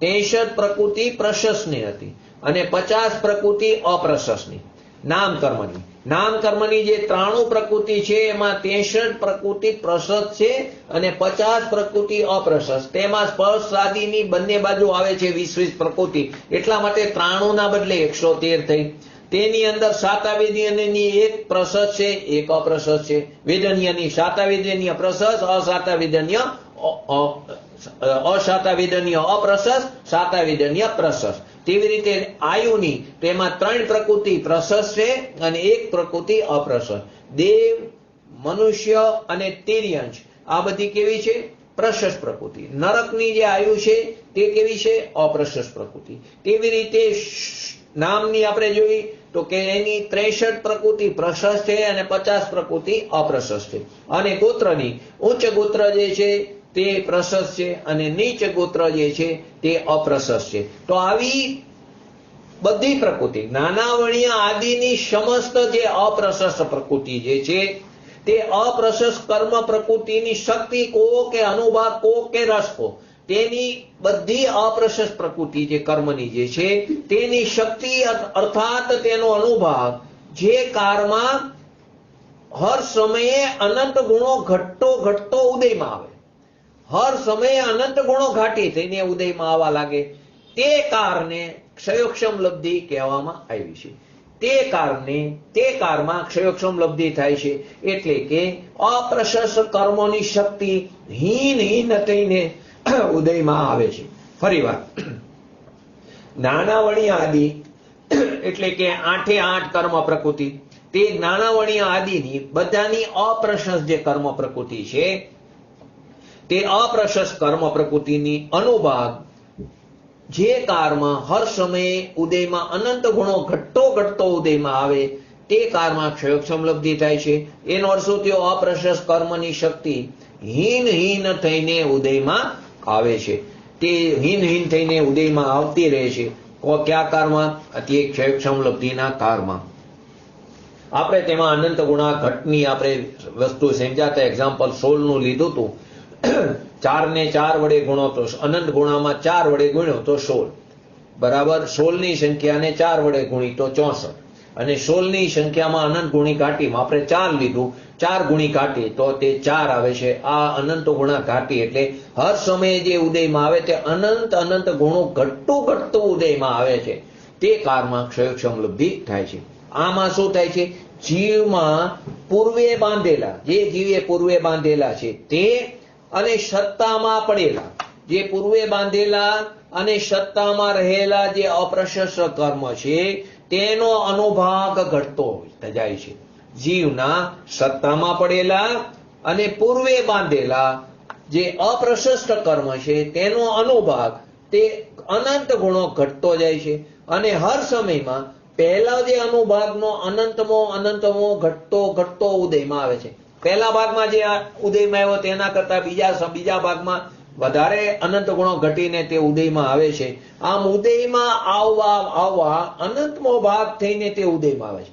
63 પ્રકૃતિ પ્રશસ્તની હતી અને 50 પ્રકૃતિ અપ્રશસ્તની, નામ કર્મની. નામ કર્મની જે 93 પ્રકૃતિ છે એમાં 63 પ્રકૃતિ પ્રશસ્ત છે અને 50 પ્રકૃતિ અપ્રશસ્ત. તેમાં સ્પર્શ આદિની બંને બાજુ આવે છે 20 પ્રકૃતિ, એટલા માટે 93 ના બદલે 113 થઈ. તેની અંદર શાતાવેદનીયની એક પ્રશસ્ત છે, એક અપ્રશસ્ત છે. વેદનીયની શાતાવેદનીય પ્રશસ્ત, અશાતાવેદનીય અશાતાવેદનીય અપ્રશસ્ત, શાતાવેદનીય પ્રશસ્ત. તેવી રીતે આયુની, તેમાં 3 પ્રકૃતિ પ્રશસ્ત છે અને એક પ્રકૃતિ અપ્રશસ્ત. દેવ, મનુષ્ય અને તિર્યંશ આ બધી કેવી છે? પ્રશસ્ત પ્રકૃતિ. નરકની જે આયુ છે તે કેવી છે? અપ્રશસ્ત પ્રકૃતિ. તેવી રીતે નામની આપણે જોઈ તો કે એની 63 પ્રકૃતિ પ્રશસ્ત છે અને 50 પ્રકૃતિ અપ્રશસ્ત છે. અને ગોત્રની, ઉચ્ચ ગોત્ર જે છે તે પ્રશસ્ત છે અને નીચ ગોત્ર જે છે તે અપ્રશસ્ત છે. તો આવી બધી પ્રકૃતિ નાનાવણીય આદિની સમસ્ત જે અપ્રશસ્ત પ્રકૃતિ જે છે તે અપ્રશસ્ત કર્મ પ્રકૃતિની શક્તિ કો કે અનુભાગ કો કે રસ કો, તેની બધી અપ્રશસ્ત પ્રકૃતિ જે કર્મની જે છે તેની શક્તિ અર્થાત તેનો અનુભાગ જે કાળમાં હર સમયે અનંત ગુણો ઘટતો ઉદયમાં આવે, હર સમયે અનંત ગુણો ઘાટી થઈને ઉદયમાં આવવા લાગે, તે કારણે ક્ષયોક્ષમ લબ્ધિ કહેવામાં આવી છે. તે કાળમાં ક્ષયોક્ષમ લબ્ધિ થાય છે. એટલે કે અપ્રશસ્ત કર્મોની શક્તિ હીન થઈને ઉદયમાં આવે છે. ફરી વાર, નાનાવણીય આદિ એટલે કે 8 કર્મ પ્રકૃતિ, તે નાનાવણીય આદિની બધાની અપ્રશસ્ત જે કર્મ પ્રકૃતિ છે તે અપ્રશસ્ત કર્મ પ્રકૃતિની અનુભાગ જે કાળમાં હર સમયે ઉદયમાં અનંત ગુણો ઘટતો ઉદયમાં આવે તે કાળમાં ક્ષયોક્ષમ લબ્ધિ થાય છે. એનો અર્થ શું થયો? અપ્રશસ્ત કર્મની શક્તિ હીન થઈને ઉદયમાં આવે છે. તે હીન થઈને ઉદયમાં આવતી રહે છે. કયા કાળમાં? તે ક્ષયોક્ષમ લબ્ધિના કાળમાં. આપણે તેમાં અનંત ગુણા ઘટની આપણે વસ્તુ સમજાતા એક્ઝામ્પલ 16 નું લીધું હતું. 4 ને 4 વડે ગુણો તો અનંત ગુણામાં 4 વડે ગુણ્યો તો 16 બરાબર 16 ની સંખ્યાને 4 વડે ગુણી તો 64 અને 16 ની સંખ્યામાં અનંત ગુણી ઘાટીમાં આપણે 4 લીધું, 4 ગુણી ઘાટી તો તે 4 આવે છે. આ અનંત ગુણા ઘાટી એટલે હર સમયે જે ઉદયમાં આવે તે અનંત ગુણો ઘટતું ઉદયમાં આવે છે. તે કાળમાં ક્ષયોક્ષમ લબ્ધિ થાય છે. આમાં શું થાય છે? જીવમાં પૂર્વે બાંધેલા, જે જીવે પૂર્વે બાંધેલા છે તે અને સત્તામાં પડેલા, જે પૂર્વે બાંધેલા અને સત્તામાં રહેલા જે અપ્રશસ્ત કર્મ છે તેનો અનુભાગ ઘટતો જાય છે. જીવના સત્તામાં પડેલા અને પૂર્વે બાંધેલા જે અપ્રશસ્ત કર્મ છે તેનો અનુભાગ તે અનંત ગુણો ઘટતો જાય છે અને હર સમયમાં પહેલા જે અનુભાગનો અનંતમો ઘટતો ઉદયમાં આવે છે. પહેલા ભાગમાં જે ઉદયમાં આવ્યો તેના કરતા બીજા ભાગમાં વધારે અનંત ગુણો ઘટીને તે ઉદયમાં આવે છે. આમ ઉદયમાં આવવા અનંતમો ભાગ થઈને તે ઉદયમાં આવે છે.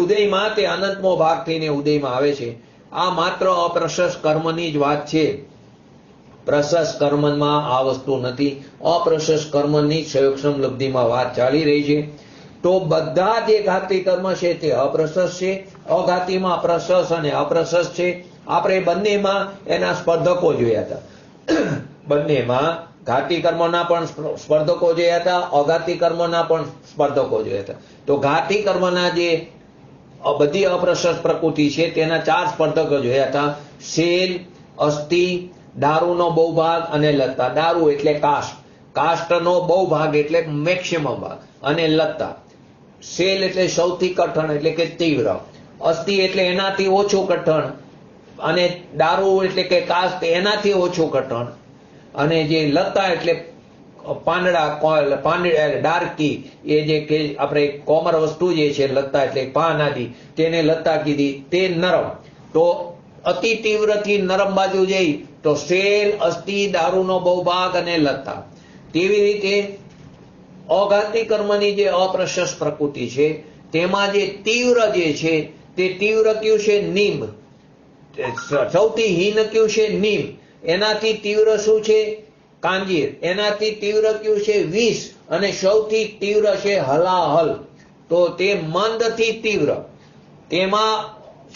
ઉદયમાં તે અનંતમો ભાગ થઈને ઉદયમાં આવે છે. આ માત્ર અપ્રશસ્ત કર્મની જ વાત છે. પ્રશસ્ત કર્મમાં આ વસ્તુ નથી. અપ્રશસ્ત કર્મની ક્ષયોક્ષમ લબ્ધિમાં વાત ચાલી રહી છે. તો બધા જે ઘાતી કર્મ છે તે અપ્રશસ્ત છે. અઘાતીમાં પ્રશસ્ત અને અપ્રશસ્ત છે. આપણે બંનેમાં એના સ્પર્ધકો જોયા હતા. બંનેમાં ઘાતી કર્મના પણ સ્પર્ધકો જોયા હતા, અઘાતી કર્મના પણ સ્પર્ધકો જોયા હતા. તો ઘાતી કર્મના જે બધી અપ્રશસ્ત પ્રકૃતિ છે તેના 4 સ્પર્ધકો જોયા હતા. શેલ, અસ્થિ, દારૂનો બહુભાગ અને લત્તા. દારૂ એટલે કાષ્ટ, કાષ્ટનો બહુભાગ એટલે મેક્સિમમ ભાગ અને લત્તા. શેલ એટલે સૌથી કઠણ એટલે કે તીવ્ર, અસ્થિ એટલે એનાથી ઓછું કઠણ અને દારૂ એટલે કે કાષ્ટ એનાથી ઓછું કઠણ અને જે લતા એટલે પાંદડા ડાર્કી, એ જે કે આપણે કોમર વસ્તુ જે છે લતા એટલે પાન આદિ, તેને લતા કીધી. તે નરમ. તો અતિ તીવ્ર થી નરમ બાજુ જઈ તો સેલ, અસ્થિ, દારૂનો બહુભાગ અને લતા. તેવી રીતે અઘાતી કર્મની જે અપ્રશસ્ત પ્રકૃતિ છે તેમાં જે તીવ્ર જે છે તે તીવ્ર કયું છે? નિમ્બ. સૌથી હીન કયું છે? નિમ્બ. એનાથી તીવ્ર શું છે? કાંજીર. એનાથી તીવ્ર કયું છે? વિષ. અને સૌથી તીવ્ર છે હલાહલ. તો તે મંદથી તીવ્ર, તેમાં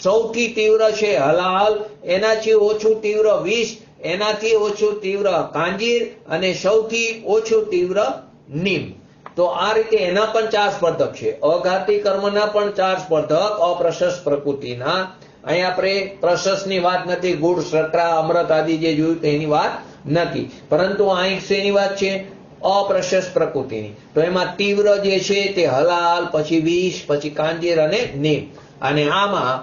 સૌથી તીવ્ર છે હલાહલ, એનાથી ઓછું તીવ્ર વિષ, એનાથી ઓછું તીવ્ર કાંજીર અને સૌથી ઓછું તીવ્ર નિમ્બ. તો આ રીતે એના પણ 4 સ્પર્ધક છે. અઘાતી કર્મના પણ 4 સ્પર્ધક અપ્રશસ્ત પ્રકૃતિના. અહીં આપણે પ્રશસ્તની વાત નથી, ગુડ, સકરા, અમૃત આદિ જે જોયું તેની વાત નથી, પરંતુ અહીં શેની વાત છે? અપ્રશસ્ત પ્રકૃતિની. તો એમાં તીવ્ર જે છે તે હલાલ, પછી વિષ, પછી કાંજીર અને નિમ્બ. અને આમાં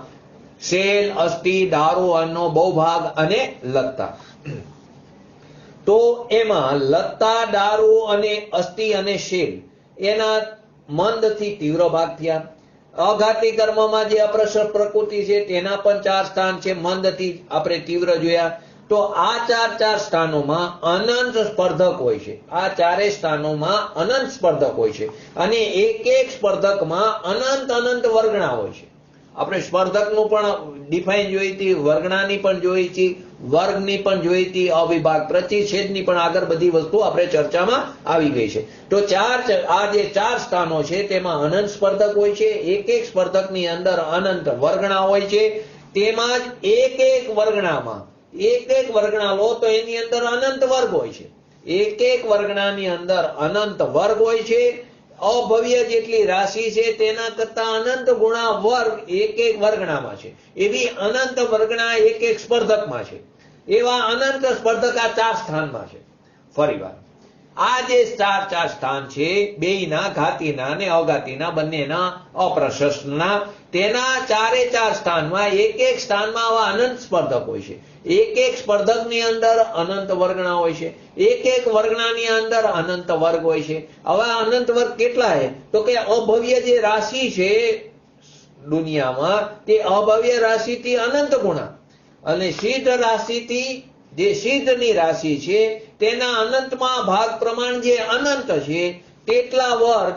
સેલ, અસ્થિ, દારૂ, અન્નો બહુભાગ અને લતા. તો એમાં લતા, દારૂ અને અસ્થિ અને શેલ એના મંદથી તીવ્ર ભાગ થયા. અઘાતી કર્મમાં જે અપ્રશસ્ત પ્રકૃતિ છે તેના પણ 4 સ્થાન છે, મંદથી આપણે તીવ્ર જોયા. તો આ 4 સ્થાનોમાં અનંત સ્પર્ધક હોય છે. આ 4 સ્થાનોમાં અનંત સ્પર્ધક હોય છે અને એક સ્પર્ધકમાં અનંત વર્ગણા હોય છે. આપણે સ્પર્ધકનું પણ ડિફાઇન જોઈ હતી, વર્ગણાની પણ જોઈ હતી, વર્ગની પણ જોઈ હતી, અવિભાગ પ્રતિછેદની પણ આગળ બધી વસ્તુ આપણે ચર્ચામાં આવી ગઈ છે. તો આ જે 4 સ્થાનો છે તેમાં અનંત સ્પર્ધક હોય છે. એક સ્પર્ધકની અંદર અનંત વર્ગણા હોય છે. તેમાં જ એક વર્ગણામાં એક વર્ગણા લો તો એની અંદર અનંત વર્ગ હોય છે. એક વર્ગણાની અંદર અનંત વર્ગ હોય છે. અભવ્ય જેટલી રાશિ છે તેના કરતા અનંત ગુણા વર્ગ એક વર્ગણામાં છે. એવી અનંત વર્ગણા એક સ્પર્ધકમાં છે. એવા અનંત સ્પર્ધક આ 4 સ્થાનમાં છે. ફરીવાર આ જે 4 સ્થાન છે બેયના, ઘાતીના અને અઘાતીના બંનેના અપ્રશસ્તના, તેના 4 સ્થાનમાં એક સ્થાનમાં આવા અનંત સ્પર્ધક હોય છે. એક સ્પર્ધકની અંદર અનંત વર્ગણા હોય છે. એક વર્ગણાની અંદર અનંત વર્ગ હોય છે. હવે અનંત વર્ગ કેટલા છે? તો કે અભવ્ય જે રાશિ છે દુનિયામાં તે અભવ્ય રાશિથી અનંત ગુણા, અને સિદ્ધ રાશિથી જે સિદ્ધની રાશિ છે તેના અનંતમાં ભાગ પ્રમાણ જે અનંત છે તેટલા વર્ગ,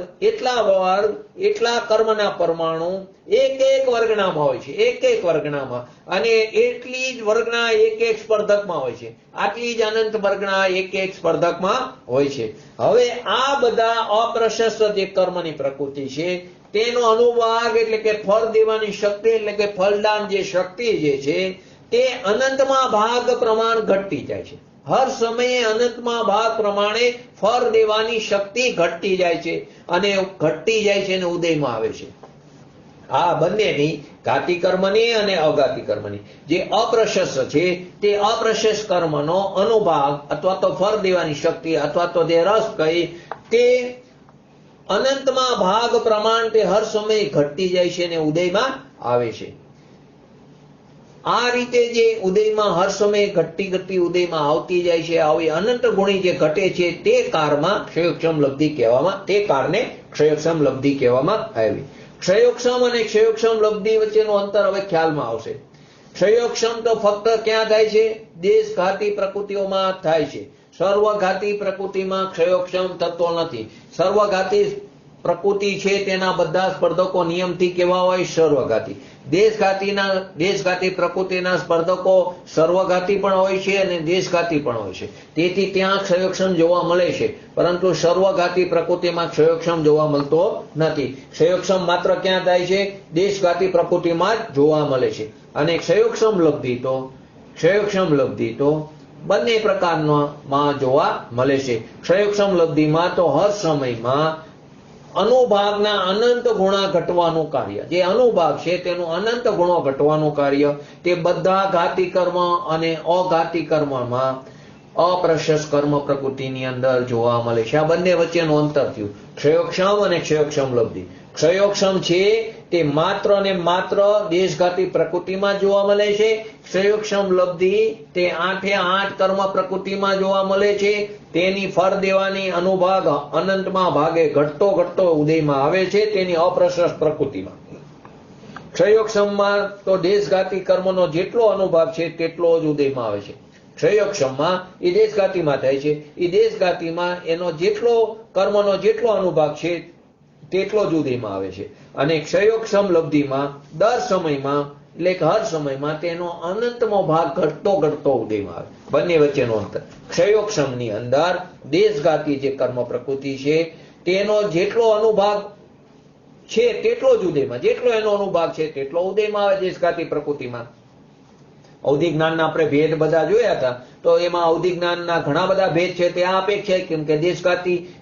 એટલા કર્મના પરમાણુ એક વર્ગણામાં હોય છે. એક વર્ગણામાં, અને એટલી જ વર્ગણા એક સ્પર્ધકમાં હોય છે. આટલી જ અનંત વર્ગણા એક સ્પર્ધકમાં હોય છે. હવે આ બધા અપ્રશસ્ત જે કર્મની પ્રકૃતિ છે તેનો અનુભાગ એટલે કે ફળ દેવાની શક્તિ, એટલે કે ફલદાન જે શક્તિ જે છે તે અનંતમાં ભાગ પ્રમાણ ઘટતી જાય છે. હર સમયે અનંતમાં ભાગ પ્રમાણે ફળ દેવાની શક્તિ ઘટતી જાય છે અને ઘટતી જાય છે અને ઉદયમાં આવે છે. આ બંનેની, ઘાતી કર્મની અને અઘાતી કર્મની જે અપ્રશસ્ત છે તે અપ્રશસ્ત કર્મનો અનુભાગ અથવા તો ફળ દેવાની શક્તિ અથવા તો જે રસ કહી તે અનંતમાં ભાગ પ્રમાણ તે હર સમયે ઘટતી જાય છે અને ઉદયમાં આવે છે. આ રીતે જે ઉદયમાં હર સમયે ઘટતી ઉદયમાં આવતી જાય છે, આવી અનંત ગુણી જે ઘટે છે તે કારમાં ક્ષયોક્ષમ લબ્ધિ કહેવામાં, તે કારને ક્ષયોક્ષમ લબ્ધિ કહેવામાં આવી. ક્ષયોક્ષમ અને ક્ષયોક્ષમ લબ્ધિ વચ્ચેનું અંતર હવે ખ્યાલમાં આવશે. ક્ષયોક્ષમ તો ફક્ત ક્યાં થાય છે? દેશઘાતી પ્રકૃતિઓમાં થાય છે. સર્વઘાતી પ્રકૃતિમાં ક્ષયોક્ષમ થતો નથી. સર્વઘાતી પ્રકૃતિ છે તેના બધા સ્પર્ધકો નિયમથી કેવા હોય? સર્વઘાતી. દેશઘાતી પ્રકૃતિના સ્પર્ધકો સર્વઘાતી પણ હોય છે અને દેશઘાતી પણ હોય છે. તેથી ત્યાં ક્ષયોક્ષમ જોવા મળે છે, પરંતુ સર્વઘાતી પ્રકૃતિમાં ક્ષયોક્ષમ જોવા મળતો નથી. ક્ષયોક્ષમ માત્ર ક્યાં થાય છે? દેશઘાતી પ્રકૃતિમાં જ જોવા મળે છે. અને ક્ષયોક્ષમ લબ્ધિ તો બંને પ્રકારમાં જોવા મળે છે. ક્ષયોક્ષમ લબ્ધિમાં તો હર સમયમાં અનુભાગના અનંત ગુણા ઘટવાનું કાર્ય, જે અનુભાગ છે તેનું અનંત ગુણો ઘટવાનું કાર્ય તે બધા ઘાતી કર્મ અને અઘાતી કર્મમાં અપ્રશસ્ત કર્મ પ્રકૃતિની અંદર જોવા મળે છે. આ બંને વચ્ચેનું અંતર થયું ક્ષયોક્ષમ અને ક્ષયોક્ષમ લબ્ધિ. ક્ષયોક્ષમ છે તે માત્ર ને માત્ર દેશઘાતી પ્રકૃતિમાં જોવા મળે છે. ક્ષયોક્ષમ લબ્ધિ તે 8 કર્મ પ્રકૃતિમાં જોવા મળે છે. તેની ફળ દેવાની અનુભાગ અનંતમાં ભાગે ઘટતો ઉદયમાં આવે છે, તેની અપ્રશસ્ત પ્રકૃતિમાં. ક્ષયોક્ષમમાં તો દેશઘાતી કર્મનો જેટલો અનુભાગ છે તેટલો જ ઉદયમાં આવે છે. ક્ષયોક્ષમમાં એ દેશઘાતીમાં થાય છે, એ દેશઘાતીમાં એનો જેટલો કર્મનો જેટલો અનુભાગ છે તેટલો જ ઉદયમાં આવે છે. અને ક્ષયોક્ષમ લબ્ધિમાં દર સમયમાં એટલે કે હર સમયમાં તેનો અનંતમો ભાગ ઘટતો ઉદયમાં આવે. બંને વચ્ચેનો અંતર. ક્ષયોક્ષમની અંદર દેશઘાતી જે કર્મ પ્રકૃતિ છે તેનો જેટલો અનુભાગ છે તેટલો જ ઉદયમાં, જેટલો એનો અનુભાગ છે તેટલો ઉદયમાં આવે દેશઘાતી પ્રકૃતિમાં. અવધિ જ્ઞાનના આપણે ભેદ બધા જોયા હતા, તો એમાં અવધિ જ્ઞાનના ઘણા બધા ભેદ છે તે આ અપેક્ષા, કેમ કે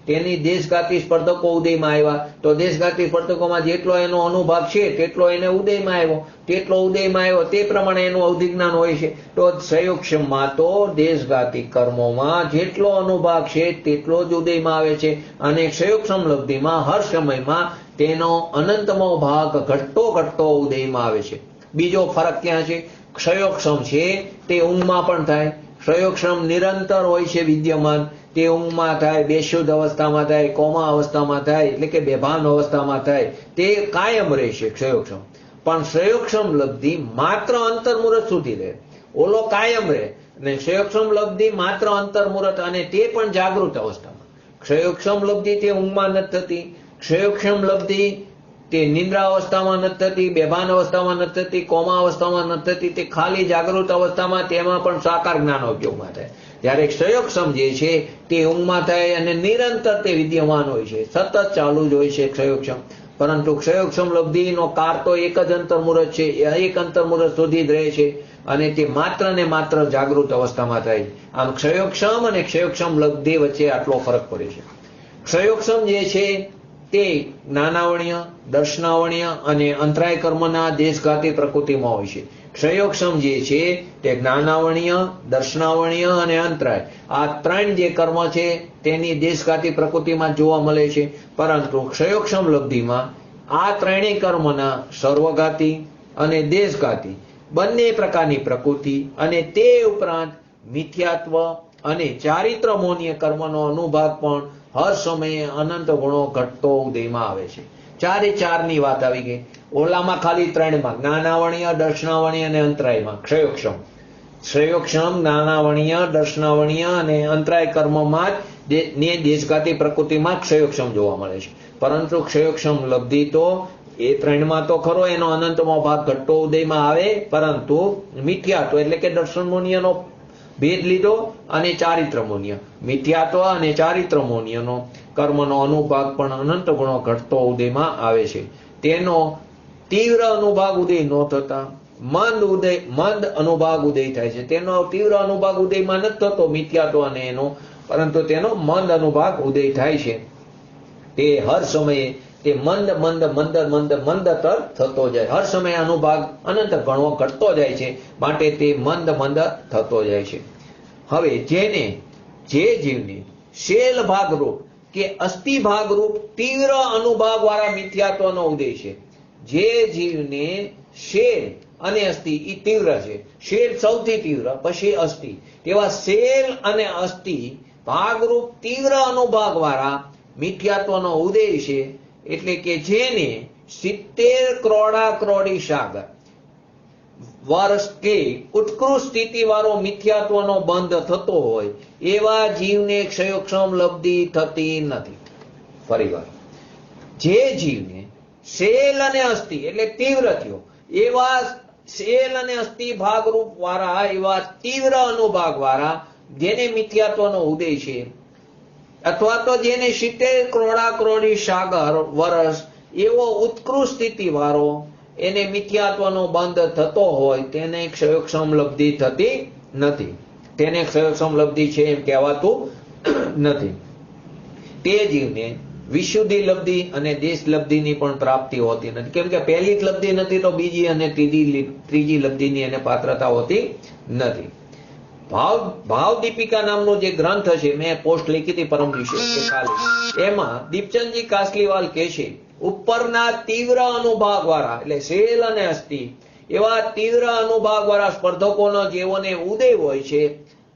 તેની દેશઘાતી સ્પર્ધકો ઉદયમાં આવ્યા, તો દેશઘાતી સ્પર્ધકોમાં જેટલો એનો અનુભાગ છે તેટલો એને ઉદયમાં આવ્યો, તે પ્રમાણે એનું અવધિ જ્ઞાન હોય છે. તો ક્ષયોક્ષમમાં તો દેશઘાતી કર્મોમાં જેટલો અનુભાગ છે તેટલો જ ઉદયમાં આવે છે, અને ક્ષયોક્ષમ લબ્ધિમાં હર સમયમાં તેનો અનંતમો ભાગ ઘટતો ઉદયમાં આવે છે. બીજો ફરક ક્યાં છે? ક્ષયોક્ષમ છે તે ઊંઘમાં પણ થાય. ક્ષયોક્ષમ નિરંતર હોય છે વિદ્યમાન, તે ઊંઘમાં થાય, બેશુદ્ધ અવસ્થામાં થાય, કોમા અવસ્થામાં થાય, એટલે કે બેભાન અવસ્થામાં થાય, તે કાયમ રહેશે ક્ષયોક્ષમ. પણ ક્ષયોક્ષમ લબ્ધિ માત્ર અંતર્મુહૂર્ત સુધી રહે, ઓલો કાયમ રહે. અને ક્ષયોક્ષમ લબ્ધિ માત્ર અંતર્મુહૂર્ત, અને તે પણ જાગૃત અવસ્થામાં. ક્ષયોક્ષમ લબ્ધિ તે ઊંઘમાં નથી થતી, ક્ષયોક્ષમ લબ્ધિ તે નિંદ્રા અવસ્થામાં નથી થતી, બેભાન અવસ્થામાં નથી થતી, કોમા અવસ્થામાં નથી થતી, તે ખાલી જાગૃત અવસ્થામાં, તેમાં પણ સાકાર જ્ઞાન ઉપયોગમાં થાય. જ્યારે ક્ષયોક્ષમ જે છે તે ઊંઘમાં થાય અને નિરંતર તે વિદ્યમાન હોય છે, સતત ચાલુ જ હોય છે ક્ષયોક્ષમ. પરંતુ ક્ષયોક્ષમ લબ્ધિનો કાર તો એક જ અંતર્મુહૂર્ત છે, એક અંતર્મુહૂર્ત સુધી જ રહે છે, અને તે માત્ર ને માત્ર જાગૃત અવસ્થામાં થાય. આમ ક્ષયોક્ષમ અને ક્ષયોક્ષમ લબ્ધિ વચ્ચે આટલો ફરક પડે છે. ક્ષયોક્ષમ જે છે તે જ્ઞાનાવર્ણ્ય, દર્શનાવર્ણ્ય અને અંતરાય કર્મના દેશઘાતી પ્રકૃતિમાં હોય છે. ક્ષયોક્ષમ જે છે તે જ્ઞાનાવર્ણ્ય, દર્શનાવર્ણ્ય અને અંતરાય, આ ત્રણ જે કર્મ છે તેની દેશઘાતી પ્રકૃતિમાં જોવા મળે છે. પરંતુ ક્ષયોક્ષમ લબ્ધિમાં આ ત્રણેય કર્મના સર્વઘાતી અને દેશઘાતી બંને પ્રકારની પ્રકૃતિ, અને તે ઉપરાંત મિથ્યાત્વ અને ચારિત્ર મોહનીય કર્મનો અનુભાગ પણ હર સમયે અનંત ગુણો ઘટતો ઉદયમાં આવે છે. 4 વાત આવી ગઈ. ઓલામાં ખાલી 3માં જ્ઞાનાવર્ણ્ય, દર્શનાવર્ણ્ય અને અંતરાયમાં ક્ષયોક્ષમ જ્ઞાનાવર્ણ્ય, દર્શનાવર્ણ્ય અને અંતરાય કર્મમાં જ દેશઘાતી પ્રકૃતિમાં ક્ષયોક્ષમ જોવા મળે છે. પરંતુ ક્ષયોક્ષમ લબ્ધિ તો એ 3માં તો ખરો, એનો અનંતમો ભાગ ઘટતો ઉદયમાં આવે, પરંતુ મિથ્યાત્વ એટલે કે દર્શન મુનિયનો ભેદ લીધો, અને ચારિત્ર મુનિય, મિથ્યાત્વ અને ચારિત્ર મુનિયનો કર્મનો અનુભાગ પણ અનંત ગુણો ઘટતો ઉદયમાં આવે છે. તેનો તીવ્ર અનુભાગ ઉદય ન થતા મંદ અનુભાગ ઉદય થાય છે. તેનો તીવ્ર અનુભાગ ઉદયમાં નથી થતો મિથ્યાત્વ અને એનો, પરંતુ તેનો મંદ અનુભાગ ઉદય થાય છે. તે હર સમયે તે મંદતર થતો જાય, હર સમયે અનુભાગ અનંત ગણો ઘટતો જાય છે, માટે તે મંદ થતો જાય છે. હવે જે જીવને શેલ ભાગરૂપ કે અસ્થિ ભાગરૂપ તીવ્ર અનુભાગ વાળા મિથ્યાત્વનો ઉદય છે, જે જીવને શેલ અને અસ્થિ એ તીવ્ર છે, શેલ સૌથી તીવ્ર, પછી અસ્થિ, તેવા શેલ અને અસ્થિ ભાગરૂપ તીવ્ર અનુભાગ વાળા મિથ્યાત્વનો ઉદય છે, એટલે કે જેને 70 કરોડી સાગર વર્ષ કે ઉત્કૃષ્ટ સ્થિતિ વાળો મિથ્યાત્વનો બંધ થતો હોય એવા જીવને ક્ષયોક્ષમ લબ્ધિ થતી નથી. ફરીવાર, જે જીવને શેલ અને અસ્થિ એટલે તીવ્ર થયો એવા શેલ અને અસ્થિ ભાગરૂપ વાળા એવા તીવ્ર અનુભાગ વાળા જેને મિથ્યાત્વનો ઉદય છે, અથવા તો જેને 70 કરોડી સાગર વર્ષ એવો ઉત્કૃષ્ટ સ્થિતિ વાળો એને મિથ્યાત્વનો બંધ થતો હોય તેને ક્ષયોક્ષમ લબ્ધિ થતી નથી. તેને ક્ષયોક્ષમ લબ્ધિ છે એમ કહેવાતું નથી. તે જીવને વિશુદ્ધિ લબ્ધિ અને દેશ લબ્ધિની પણ પ્રાપ્તિ હોતી નથી, કેમ કે પહેલી જ લબ્ધિ નથી તો બીજી અને ત્રીજી લબ્ધિની એને પાત્રતા હોતી નથી. ભાવ દીપિકા નામનો જે ગ્રંથ છે, મેં પોસ્ટ લીખી હતી પરમ દિવસે, એમાં દીપચંદજી કાસલીવાલ કહે છે ઉપરના તીવ્ર અનુભાગ વાળા એટલે સેલ અને અસ્થિ એવા તીવ્ર અનુભાગ વાળા સ્પર્ધકોનો જેઓને ઉદય હોય છે,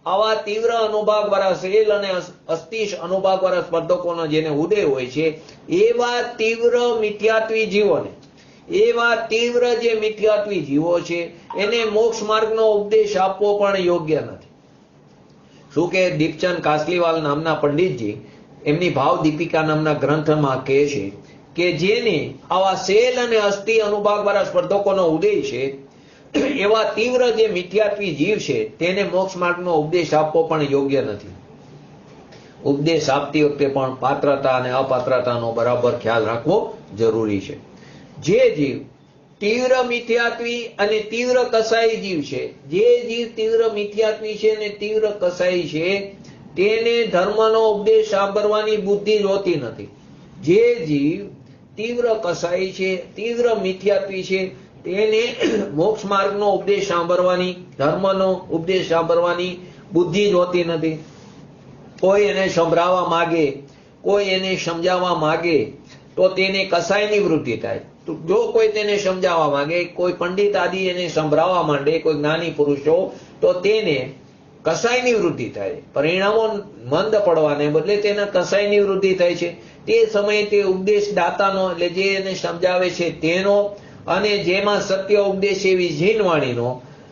આવા તીવ્ર અનુભાગ વાળા સેલ અને અસ્થિ અનુભાગ વાળા સ્પર્ધકોનો જેને ઉદય હોય છે, એવા તીવ્ર મિથ્યાત્વી જીવોને, એવા તીવ્ર જે મિથ્યાત્વી જીવો છે એને મોક્ષ માર્ગનો ઉપદેશ આપવો પણ યોગ્ય નથી. શું કે દીપચંદ કાસલીવાલ નામના પંડિતજી એમની ભાવ દીપિકા નામના ગ્રંથમાં કહે છે કે જેને આવા સેલ અને અસ્થિ અનુભાગ વાળા સ્પર્ધકોનો ઉદય છે એવા તીવ્ર જે મિથ્યાત્વી જીવ છે તેને મોક્ષ માર્ગનો ઉપદેશ આપવો પણ યોગ્ય નથી. ઉપદેશ આપતી વખતે પણ પાત્રતા અને અપાત્રતાનો બરાબર ખ્યાલ રાખવો જરૂરી છે. જે જીવ તીવ્ર મિથ્યાત્વી અને તીવ્ર કસાઈ જીવ છે, જે જીવ તીવ્ર મિથ્યાત્વી છે અને તીવ્ર કસાઈ છે તેને ધર્મનો ઉપદેશ સાંભળવાની બુદ્ધિ જ હોતી નથી. જે જીવ તીવ્ર કસાઈ છે, તીવ્ર મિથ્યાત્વી છે તેને મોક્ષ માર્ગનો ઉપદેશ સાંભળવાની, ધર્મનો ઉપદેશ સાંભળવાની બુદ્ધિ જ હોતી નથી. કોઈ એને સંભળાવવા માગે, કોઈ એને સમજાવવા માગે તો તેને કસાયની વૃત્તિ થાય. જો કોઈ તેને સમજાવવા માંગે, કોઈ પંડિત આદિ એને સંભળાવવા માંડે, કોઈ જ્ઞાની પુરુષો, તો તેને કસાયની વૃદ્ધિ થાય. પરિણામો મંદ પડવાને બદલે તેના કસાયની વૃદ્ધિ થાય છે. તે સમયે તે ઉપદેશ દાતાનો એટલે જે એને સમજાવે છે તેનો અને જેમાં સત્ય ઉપદેશ એવી જીનવાણીનો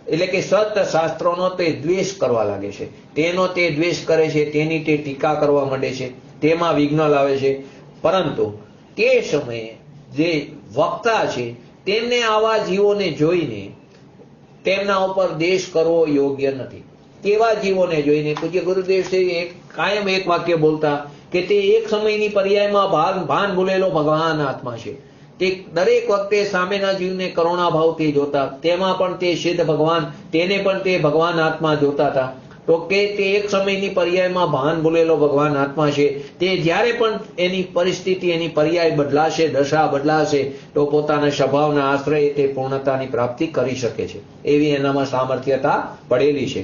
એટલે કે સત શાસ્ત્રોનો તે દ્વેષ કરવા લાગે છે. તેનો તે દ્વેષ કરે છે, તેની તે ટીકા કરવા માંડે છે, તેમાં વિઘ્ન લાવે છે. પરંતુ તે સમયે જે વક્તા છે તેમને આવા જીવોને જોઈને તેમના ઉપર દેશ કરવો યોગ્ય નથી. તેવા જીવોને જોઈને પૂજ્ય ગુરુદેવ શ્રી કાયમ એક વાક્ય બોલતા કે તે એક સમયની પર્યાયમાં ભાન ભૂલેલો ભગવાન આત્મા છે. તે દરેક વખતે સામેના જીવને કરુણા ભાવથી જોતા, તેમાં પણ તે સિદ્ધ ભગવાન, તેને પણ તે ભગવાન આત્મા જોતા હતા. તો કે તે એક સમયની પર્યાયમાં ભાન ભૂલેલો ભગવાન આત્મા છે. તે જ્યારે પણ એની પરિસ્થિતિ, એની પર્યાય બદલાશે, દશા બદલાશે તો પોતાના સ્વભાવના આશ્રય તે પૂર્ણતાની પ્રાપ્તિ કરી શકે છે. એવી એનામાં સામર્થ્યતા પડેલી છે.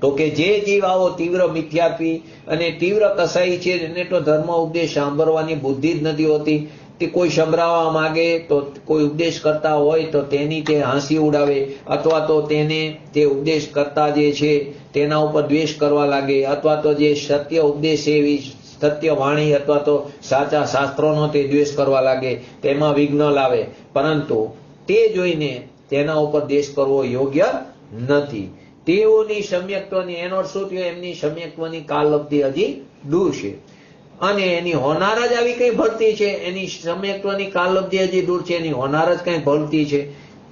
તો કે જે જીવ આવો તીવ્ર મિથ્યાત્વી અને તીવ્ર કસાઈ છે એને તો ધર્મ ઉપદેશ સાંભળવાની બુદ્ધિ જ નથી હોતી. તે કોઈ સંભળાવવા માંગે તો કોઈ ઉપદેશ કરતા હોય તો તેની તે હાંસી ઉડાવે, અથવા તો તેને તે ઉપદેશ કરતા જે છે તેના ઉપર દ્વેષ કરવા લાગે, અથવા તો જે સત્ય ઉપદેશ એવી સત્ય વાણી અથવા તો સાચા શાસ્ત્રોનો તે દ્વેષ કરવા લાગે, તેમાં વિઘ્ન લાવે. પરંતુ તે જોઈને તેના ઉપર દ્વેષ કરવો યોગ્ય નથી. તેઓની સમ્યક્ત્વની એનો શું થયો, એમની સમ્યક્ત્વની કાલઅવધિ હજી દૂર છે અને એની હોનાર જ આવી કઈ ભળતી છે. એની સમ્યક્ત્વની કાલઅવધિ હજી દૂર છે, એની હોનાર જ કઈ ભળતી છે.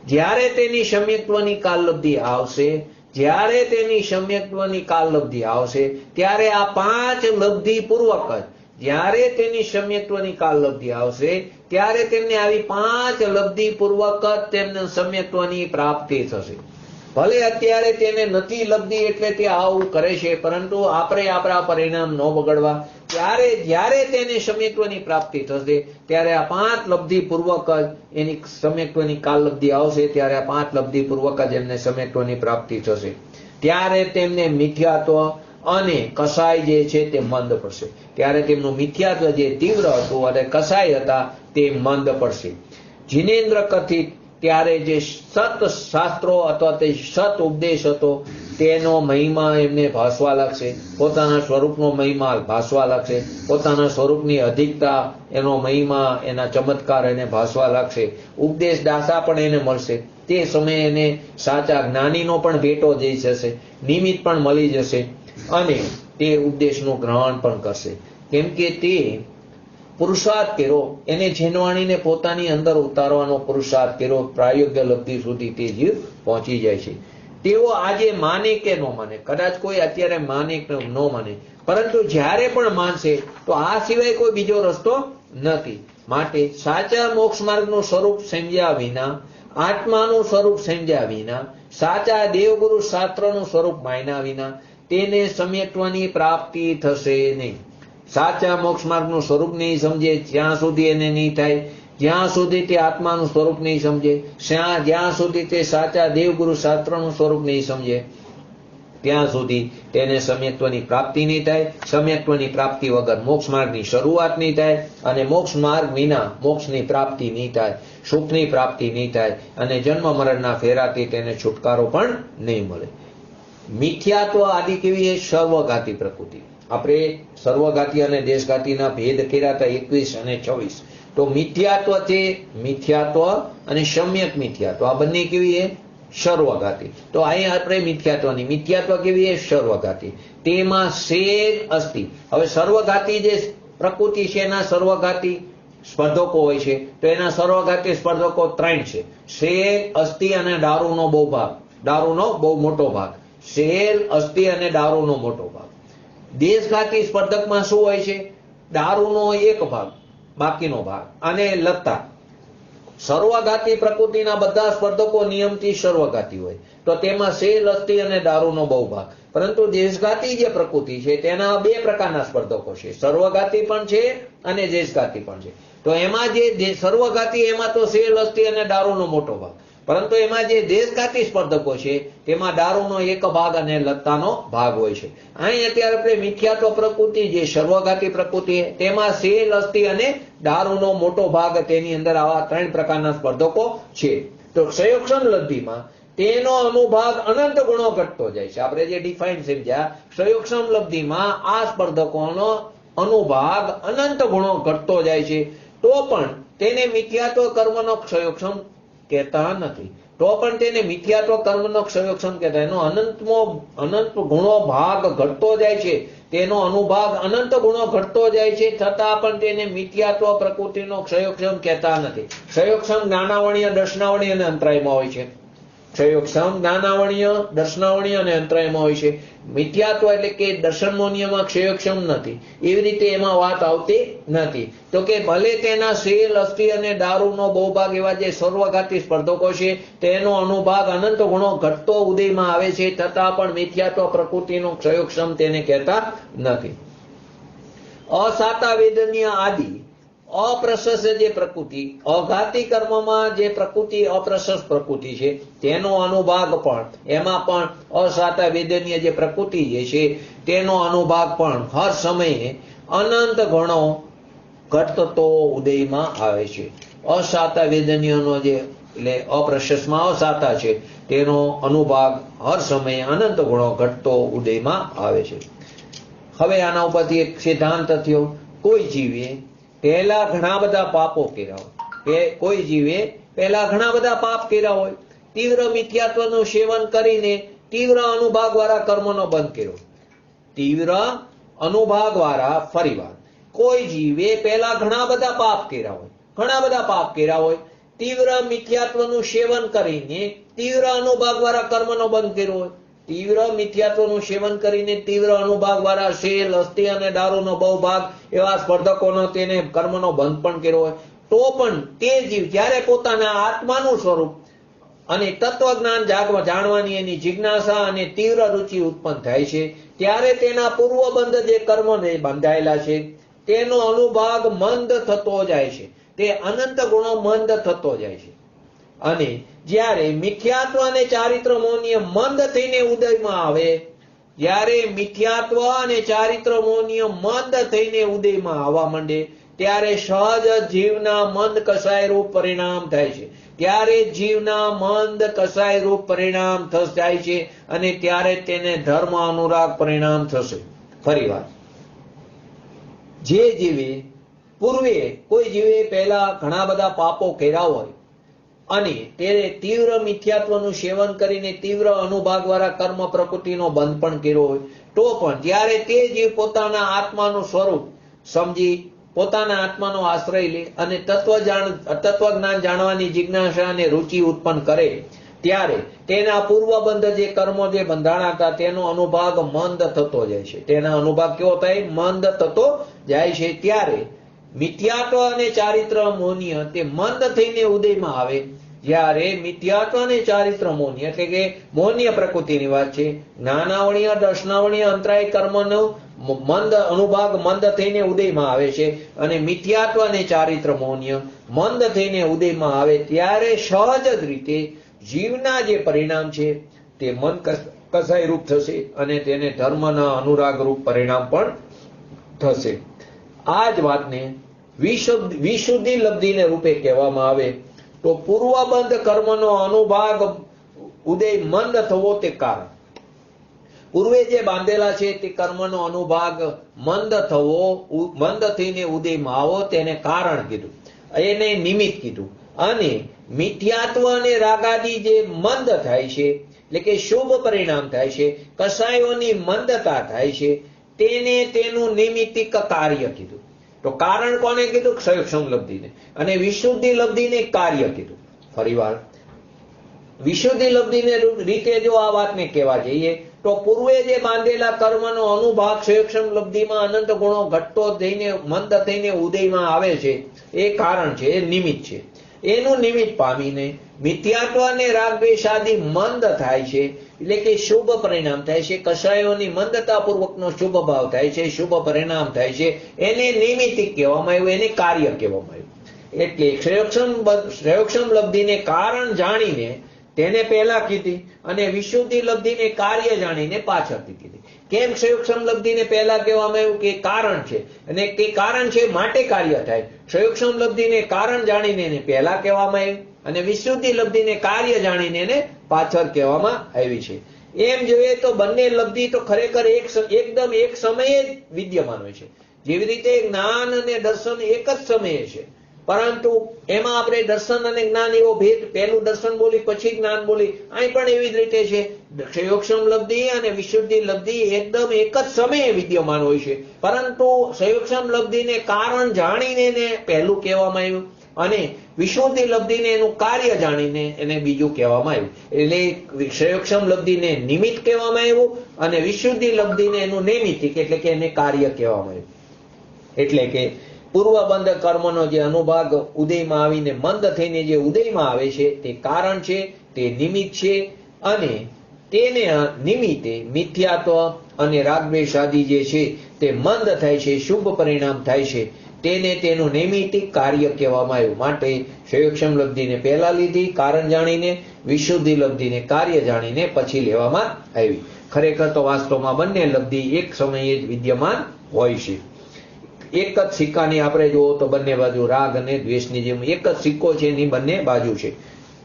જ્યારે તેની સમ્યક્ત્વની કાલઅવધિ આવશે, જ્યારે તેની સમ્યક્ત્વની કાલઅવધિ આવશે ત્યારે આ 5 લબ્ધિ પૂર્વક જ, જ્યારે તેની સમ્યક્ત્વની કાલઅવધિ આવશે ત્યારે તેમને આવી 5 લબ્ધિ પૂર્વક જ તેમને સમ્યક્ત્વની પ્રાપ્તિ થશે. ભલે અત્યારે તેને નથી લબ્ધી એટલે તે આવું કરે છે, પરંતુ આપણે આપણા પરિણામ ન બગડવા ત્યારે જ્યારે તેને સમ્યક્ત્વની પ્રાપ્તિ થશે ત્યારે આ 5 લબ્ધિ પૂર્વક જ એની સમ્યક્ત્વની કાલઅવધિ આવશે, ત્યારે આ 5 લબ્ધિ પૂર્વક જ એમને સમ્યક્ત્વની પ્રાપ્તિ થશે. ત્યારે તેમને મિથ્યાત્વ અને કસાય જે છે તે મંદ પડશે. ત્યારે તેમનું મિથ્યાત્વ જે તીવ્ર હતું અને કસાય હતા તે મંદ પડશે. જીનેન્દ્ર કથિત ત્યારે જે સત શાસ્ત્રો અથવા તે સત ઉપદેશ હતો તેનો મહિમા એમને ભાસવા લાગશે, પોતાના સ્વરૂપનો મહિમા ભાસવા લાગશે, પોતાના સ્વરૂપની અધિકતા, એનો મહિમા, એના ચમત્કાર એને ભાસવા લાગશે. ઉપદેશ દાસા પણ એને મળશે. તે સમયે એને સાચા જ્ઞાનીનો પણ ભેટો જઈ જશે, નિમિત્ત પણ મળી જશે અને તે ઉપદેશનું ગ્રહણ પણ કરશે. કેમ કે તે પુરુષાર્થ કર્યો, એને જીનવાણીને પોતાની અંદર ઉતારવાનો પુરુષાર્થ કર્યો, પ્રાયોગ્ય લબ્ધિ સુધી તે જીવ પહોંચી જાય છે. તેઓ આજે માને કે ન માને, કદાચ કોઈ અત્યારે માને કે ન માને, પરંતુ જ્યારે પણ માનશે તો આ સિવાય કોઈ બીજો રસ્તો નથી. માટે સાચા મોક્ષ માર્ગનું સ્વરૂપ સમજ્યા વિના, આત્માનું સ્વરૂપ સમજ્યા વિના, સાચા દેવગુરુ શાસ્ત્રનું સ્વરૂપ માન્યા વિના તેને સમ્યક્ત્વની પ્રાપ્તિ થશે નહીં. સાચા મોક્ષ માર્ગનું સ્વરૂપ નહીં સમજે જ્યાં સુધી એને નહીં થાય, જ્યાં સુધી તે આત્માનું સ્વરૂપ નહીં સમજે, જ્યાં સુધી તે સાચા દેવગુરુ શાસ્ત્રનું સ્વરૂપ નહીં સમજે, ત્યાં સુધી તેને સમ્યક્ત્વની પ્રાપ્તિ નહીં થાય. સમ્યક્ત્વની પ્રાપ્તિ વગર મોક્ષ માર્ગની શરૂઆત નહીં થાય, અને મોક્ષ માર્ગ વિના મોક્ષની પ્રાપ્તિ નહીં થાય, સુખની પ્રાપ્તિ નહીં થાય, અને જન્મ મરણના ફેરાથી તેને છુટકારો પણ નહીં મળે. મિથ્યાત્વ આદિ કેવી એ સર્વઘાતી પ્રકૃતિ. આપણે સર્વઘાતી અને દેશઘાતીના ભેદ કર્યા હતા 21 અને 26. તો મિથ્યાત્વ છે મિથ્યાત્વ અને સમ્યક મિથ્યાત્વ, આ બંને કેવી એ સર્વઘાતી. તો અહીં આપણે મિથ્યાત્વ કેવી એ સર્વઘાતી. તેમાં સેજ અસ્તિ. હવે સર્વઘાતી જે પ્રકૃતિ છે એના સર્વઘાતી સ્પર્ધકો હોય છે, તો એના સર્વઘાતી સ્પર્ધકો 3 છે: શેલ, અસ્થિ અને દારૂનો બહુ ભાગ, દારૂનો બહુ મોટો ભાગ. શેલ, અસ્થિ અને દારૂનો મોટો ભાગ. દેશઘાતી સ્પર્ધકમાં શું હોય છે? દારૂનો એક ભાગ, બાકીનો ભાગ, અને લત્તા. સર્વઘાતી પ્રકૃતિના બધા સ્પર્ધકો નિયમથી સર્વઘાતી હોય, તો તેમાં શેલ, અસ્થિ અને દારૂનો બહુ ભાગ. પરંતુ દેશઘાતી જે પ્રકૃતિ છે તેના 2 પ્રકારના સ્પર્ધકો છે, સર્વઘાતી પણ છે અને દેશઘાતી પણ છે. તો એમાં જે સર્વઘાતી એમાં તો શેલ, અસ્થિ અને દારૂનો મોટો ભાગ, પરંતુ એમાં જે દેશઘાતી સ્પર્ધકો છે તેમાં દારૂનો એક ભાગ અને લત્તાનો ભાગ હોય છે. અહીં અત્યારે આપણે મિથ્યાત્વ પ્રકૃતિ જે સર્વઘાતી પ્રકૃતિ તેમાં શેલ, અસ્થિ અને દારૂનો મોટો ભાગ, તેની અંદર આવા 3 પ્રકારના સ્પર્ધકો છે. તો ક્ષયોક્ષમ લબ્ધિમાં તેનો અનુભાગ અનંત ગુણો ઘટતો જાય છે. આપણે જે ડિફાઇન સમજ્યા, ક્ષયોક્ષમ લબ્ધિમાં આ સ્પર્ધકોનો અનુભાગ અનંત ગુણો ઘટતો જાય છે, તો પણ તેને મિથ્યાત્વ કર્મનો ક્ષયોક્ષમ કહેતા નથી. તો પણ તેને મિથ્યાત્વ કર્મનો ક્ષયોક્ષમ કહેતા. એનો અનંત ગુણો ભાગ ઘટતો જાય છે, તેનો અનુભાગ અનંત ગુણો ઘટતો જાય છે, છતાં પણ તેને મિથ્યાત્વ પ્રકૃતિનો ક્ષયોક્ષમ કહેતા નથી. ક્ષયોક્ષમ જ્ઞાનાવણીય, દર્શનાવણીય અને અંતરાયમાં હોય છે. ક્ષયોક્ષમ જ્ઞાનાવણીય, દર્શનાવણીય અને અંતરાયમાં હોય છે. મિથ્યાત્વ એટલે કે દર્શનનો નિયમમાં ક્ષયોક્ષમ નથી, એવી રીતે એમાં વાત આવતી નથી. તો કે ભલે તેના શેલ, અસ્થિ અને દારૂનો બહુ ભાગ એવા જે સર્વઘાતી સ્પર્ધકો છે તેનો અનુભાગ અનંત ગુણો ઘટતો ઉદયમાં આવે છે, છતાં પણ મિથ્યાત્વ પ્રકૃતિનો ક્ષયોક્ષમ તેને કહેતા નથી. અસાતા વેદનીય આદિ અપ્રશસ્ત જે પ્રકૃતિ, અઘાતી કર્મમાં જે પ્રકૃતિ અપ્રશસ્ત પ્રકૃતિ છે તેનો અનુભાગ પણ, એમાં પણ અસાતા વેદનીય જે પ્રકૃતિ જે છે તેનો અનુભાગ પણ હર સમયે અનંત ગણો ઘટતો ઉદયમાં આવે છે. અસાતા વેદનીયનો જે એટલે અપ્રશસ્તમાં અસાતા છે તેનો અનુભાગ હર સમયે અનંત ગુણો ઘટતો ઉદયમાં આવે છે. હવે આના ઉપરથી એક સિદ્ધાંત થયો. કોઈ જીવે પહેલા ઘણા બધા પાપો કર્યા હોય, કોઈ જીવે પહેલા ઘણા બધા પાપ કર્યા હોય, તીવ્ર મિથ્યાત્વનું સેવન કરીને તીવ્ર અનુભાગ વાળા કર્મનો બંધ કર્યો. તીવ્ર અનુભાગ વાળા, ફરીવાર, કોઈ જીવે પહેલા ઘણા બધા પાપ કર્યા હોય, તીવ્ર મિથ્યાત્વનું સેવન કરીને તીવ્ર અનુભાગ વાળા કર્મનો બંધ કર્યો હોય. તીવ્ર મિથ્યાત્વનું સેવન કરીને તીવ્ર અનુભાગ વાળા શેલ, અસ્થિ અને દારૂનો બહુ ભાગ એવા સ્પર્ધકોનો તેને કર્મનો બંધ પણ કર્યો હોય, તો પણ તે જીવ જ્યારે પોતાના આત્માનું સ્વરૂપ અને તત્વજ્ઞાન જાણવાની એની જિજ્ઞાસા અને તીવ્ર રુચિ ઉત્પન્ન થાય છે, ત્યારે તેના પૂર્વબંધ જે કર્મને બંધાયેલા છે તેનો અનુભાગ મંદ થતો જાય છે, તે અનંત ગુણો મંદ થતો જાય છે. અને જ્યારે મિથ્યાત્વ અને ચારિત્ર મોહનીય મંદ થઈને ઉદયમાં આવે, જ્યારે મિથ્યાત્વ અને ચારિત્ર મોહનીય મંદ થઈને ઉદયમાં આવવા માંડે, ત્યારે સહજ જીવના મંદ કસાય રૂપ પરિણામ થાય છે. ત્યારે જીવના મંદ કસાય રૂપ પરિણામ થાય છે, અને ત્યારે તેને ધર્મ અનુરાગ પરિણામ થશે. ફરીવાર, જે જીવે પૂર્વે કોઈ જીવે પહેલા ઘણા બધા પાપો કર્યા હોય અને તેને તીવ્ર મિથ્યાત્વનું સેવન કરીને તીવ્ર અનુભાગ વાળા કર્મ પ્રકૃતિનો બંધ પણ કર્યો હોય, તો પણ જ્યારે તે જીવ પોતાના આત્માનું સ્વરૂપ સમજી પોતાના આત્માનો આશ્રય લે અને તત્વજ્ઞાન જાણવાની જિજ્ઞાસા અને રુચિ ઉત્પન્ન કરે, ત્યારે તેના પૂર્વબંધ જે કર્મો જે બંધાણા હતા તેનો અનુભાગ મંદ થતો જાય છે. તેના અનુભાગ કેવો થાય? મંદ થતો જાય છે. ત્યારે મિથ્યાત્વ અને ચારિત્ર મોહનીય તે મંદ થઈને ઉદયમાં આવે. જ્યારે મિથ્યાત્વ અને ચારિત્ર મોહનીય એટલે કે મોહનીય પ્રકૃતિની વાત છે, જ્ઞાનાવણીય, દર્શનાવણીય, અંતરાય કર્મનો મંદ અનુભાગ મંદ થઈને ઉદયમાં આવે છે, અને મિથ્યાત્વ અને ચારિત્ર મોહનીય મંદ થઈને ઉદયમાં આવે, ત્યારે સહજ જ રીતે જીવના જે પરિણામ છે તે મન કસાય રૂપ થશે અને તેને ધર્મના અનુરાગ રૂપ પરિણામ પણ થશે. આ જ વાતને વિશુદ્ધિ લબ્ધિને રૂપે કહેવામાં આવે તો પૂર્વબંધ કર્મનો અનુભાગ ઉદય મંદ થવો તે કારણ. પૂર્વે જે બાંધેલા છે તે કર્મનો અનુભાગ મંદ થવો, મંદ થઈને ઉદયમાં આવો તેને કારણ કીધું, એને નિમિત્ત કીધું. અને મિથ્યાત્વ અને રાગાદી જે મંદ થાય છે એટલે કે શુભ પરિણામ થાય છે, કસાયોની મંદતા થાય છે, તેને તેનું નિમિત્તિક કાર્ય કીધું. તો કારણ કોને કીધું? ક્ષયક્ષમ લબ્ધિને. અને વિશુદ્ધિ લબ્ધિને કાર્ય કીધું. ફરીવાર વિશુદ્ધિ લબ્ધિને રીતે જો આ વાતને કહેવા જઈએ તો પૂર્વે જે બાંધેલા કર્મનો અનુભાગ ક્ષયક્ષમ લબ્ધિમાં અનંત ગુણો ઘટતો થઈને મંદ થઈને ઉદયમાં આવે છે, એ કારણ છે, એ નિમિત્ત છે. એનું નિમિત્ત પામીને મિથ્યાત્વ અને રાગદ્વેષાદી મંદ થાય છે, એટલે કે શુભ પરિણામ થાય છે, કષાયોની મંદતા પૂર્વકનો શુભ ભાવ થાય છે, શુભ પરિણામ થાય છે, એને નિમિત્તિક કહેવામાં આવ્યું, એને કાર્ય કહેવામાં આવ્યું. એટલે ક્ષયક્ષમ લબ્ધિને કારણ જાણીને તેને પહેલા કીધી અને વિશુદ્ધિ લબ્ધિને કાર્ય જાણીને પાછળથી કીધી. કેમ ક્ષયક્ષમ લબ્ધિને પહેલા કહેવામાં આવ્યું? કે કારણ છે અને તે કારણ છે માટે કાર્ય થાય. ક્ષયક્ષમ લબ્ધિને કારણ જાણીને એને પહેલા કહેવામાં આવ્યું અને વિશુદ્ધિ લબ્ધિને કાર્ય જાણીને એને પાછળ કહેવામાં આવી છે. એમ જોઈએ તો બંને લબ્ધિ તો ખરેખર એકદમ એક સમયે જ વિદ્યમાન હોય છે. જેવી રીતે જ્ઞાન અને દર્શન એક જ સમયે છે, પરંતુ એમાં આપણે દર્શન અને જ્ઞાન એવો ભેદ, પહેલું દર્શન બોલી પછી જ્ઞાન બોલી, અહીં પણ એવી જ રીતે છે. ક્ષયક્ષમ લબ્ધિ અને વિશુદ્ધિ લબ્ધિ એકદમ એક જ સમયે વિદ્યમાન હોય છે, પરંતુ ક્ષયક્ષમ લબ્ધિને કારણ જાણીને એને પહેલું કહેવામાં આવ્યું અને વિશુદ્ધિ લબ્ધિને એનું કાર્ય જાણીને એને બીજું કહેવામાં આવ્યું. એટલે ક્ષયક્ષમ લબ્ધિને નિમિત્ત કહેવામાં આવ્યું અને વિશુદ્ધિ લબ્ધિને એનું નૈમિત્તિક એટલે કે એને કાર્ય કહેવામાં આવ્યું. એટલે કે પૂર્વબંધ કર્મનો જે અનુભાગ ઉદયમાં આવીને મંદ થઈને જે ઉદયમાં આવે છે તે કારણ છે, તે નિમિત્ત છે અને તેને નિમિત્તે મિથ્યાત્વ અને રાગદ્વેષાદી જે છે તે મંદ થાય છે, શુભ પરિણામ થાય છે, તેને તેનું નૈમિત્તિક કાર્ય કહેવામાં આવ્યું. માટે ક્ષયક્ષમ લબ્ધિને પહેલા લીધી કારણ જાણીને, વિશુદ્ધિ લબ્ધિને કાર્ય જાણીને પછી લેવામાં આવી. ખરેખર તો વાસ્તવમાં બંને લબ્ધિ એક સમયે જ વિદ્યમાન હોય છે. એક જ સિક્કાની આપણે જુઓ તો બંને બાજુ રાગ અને દ્વેષની જેમ એક જ સિક્કો છે, એની બંને બાજુ છે.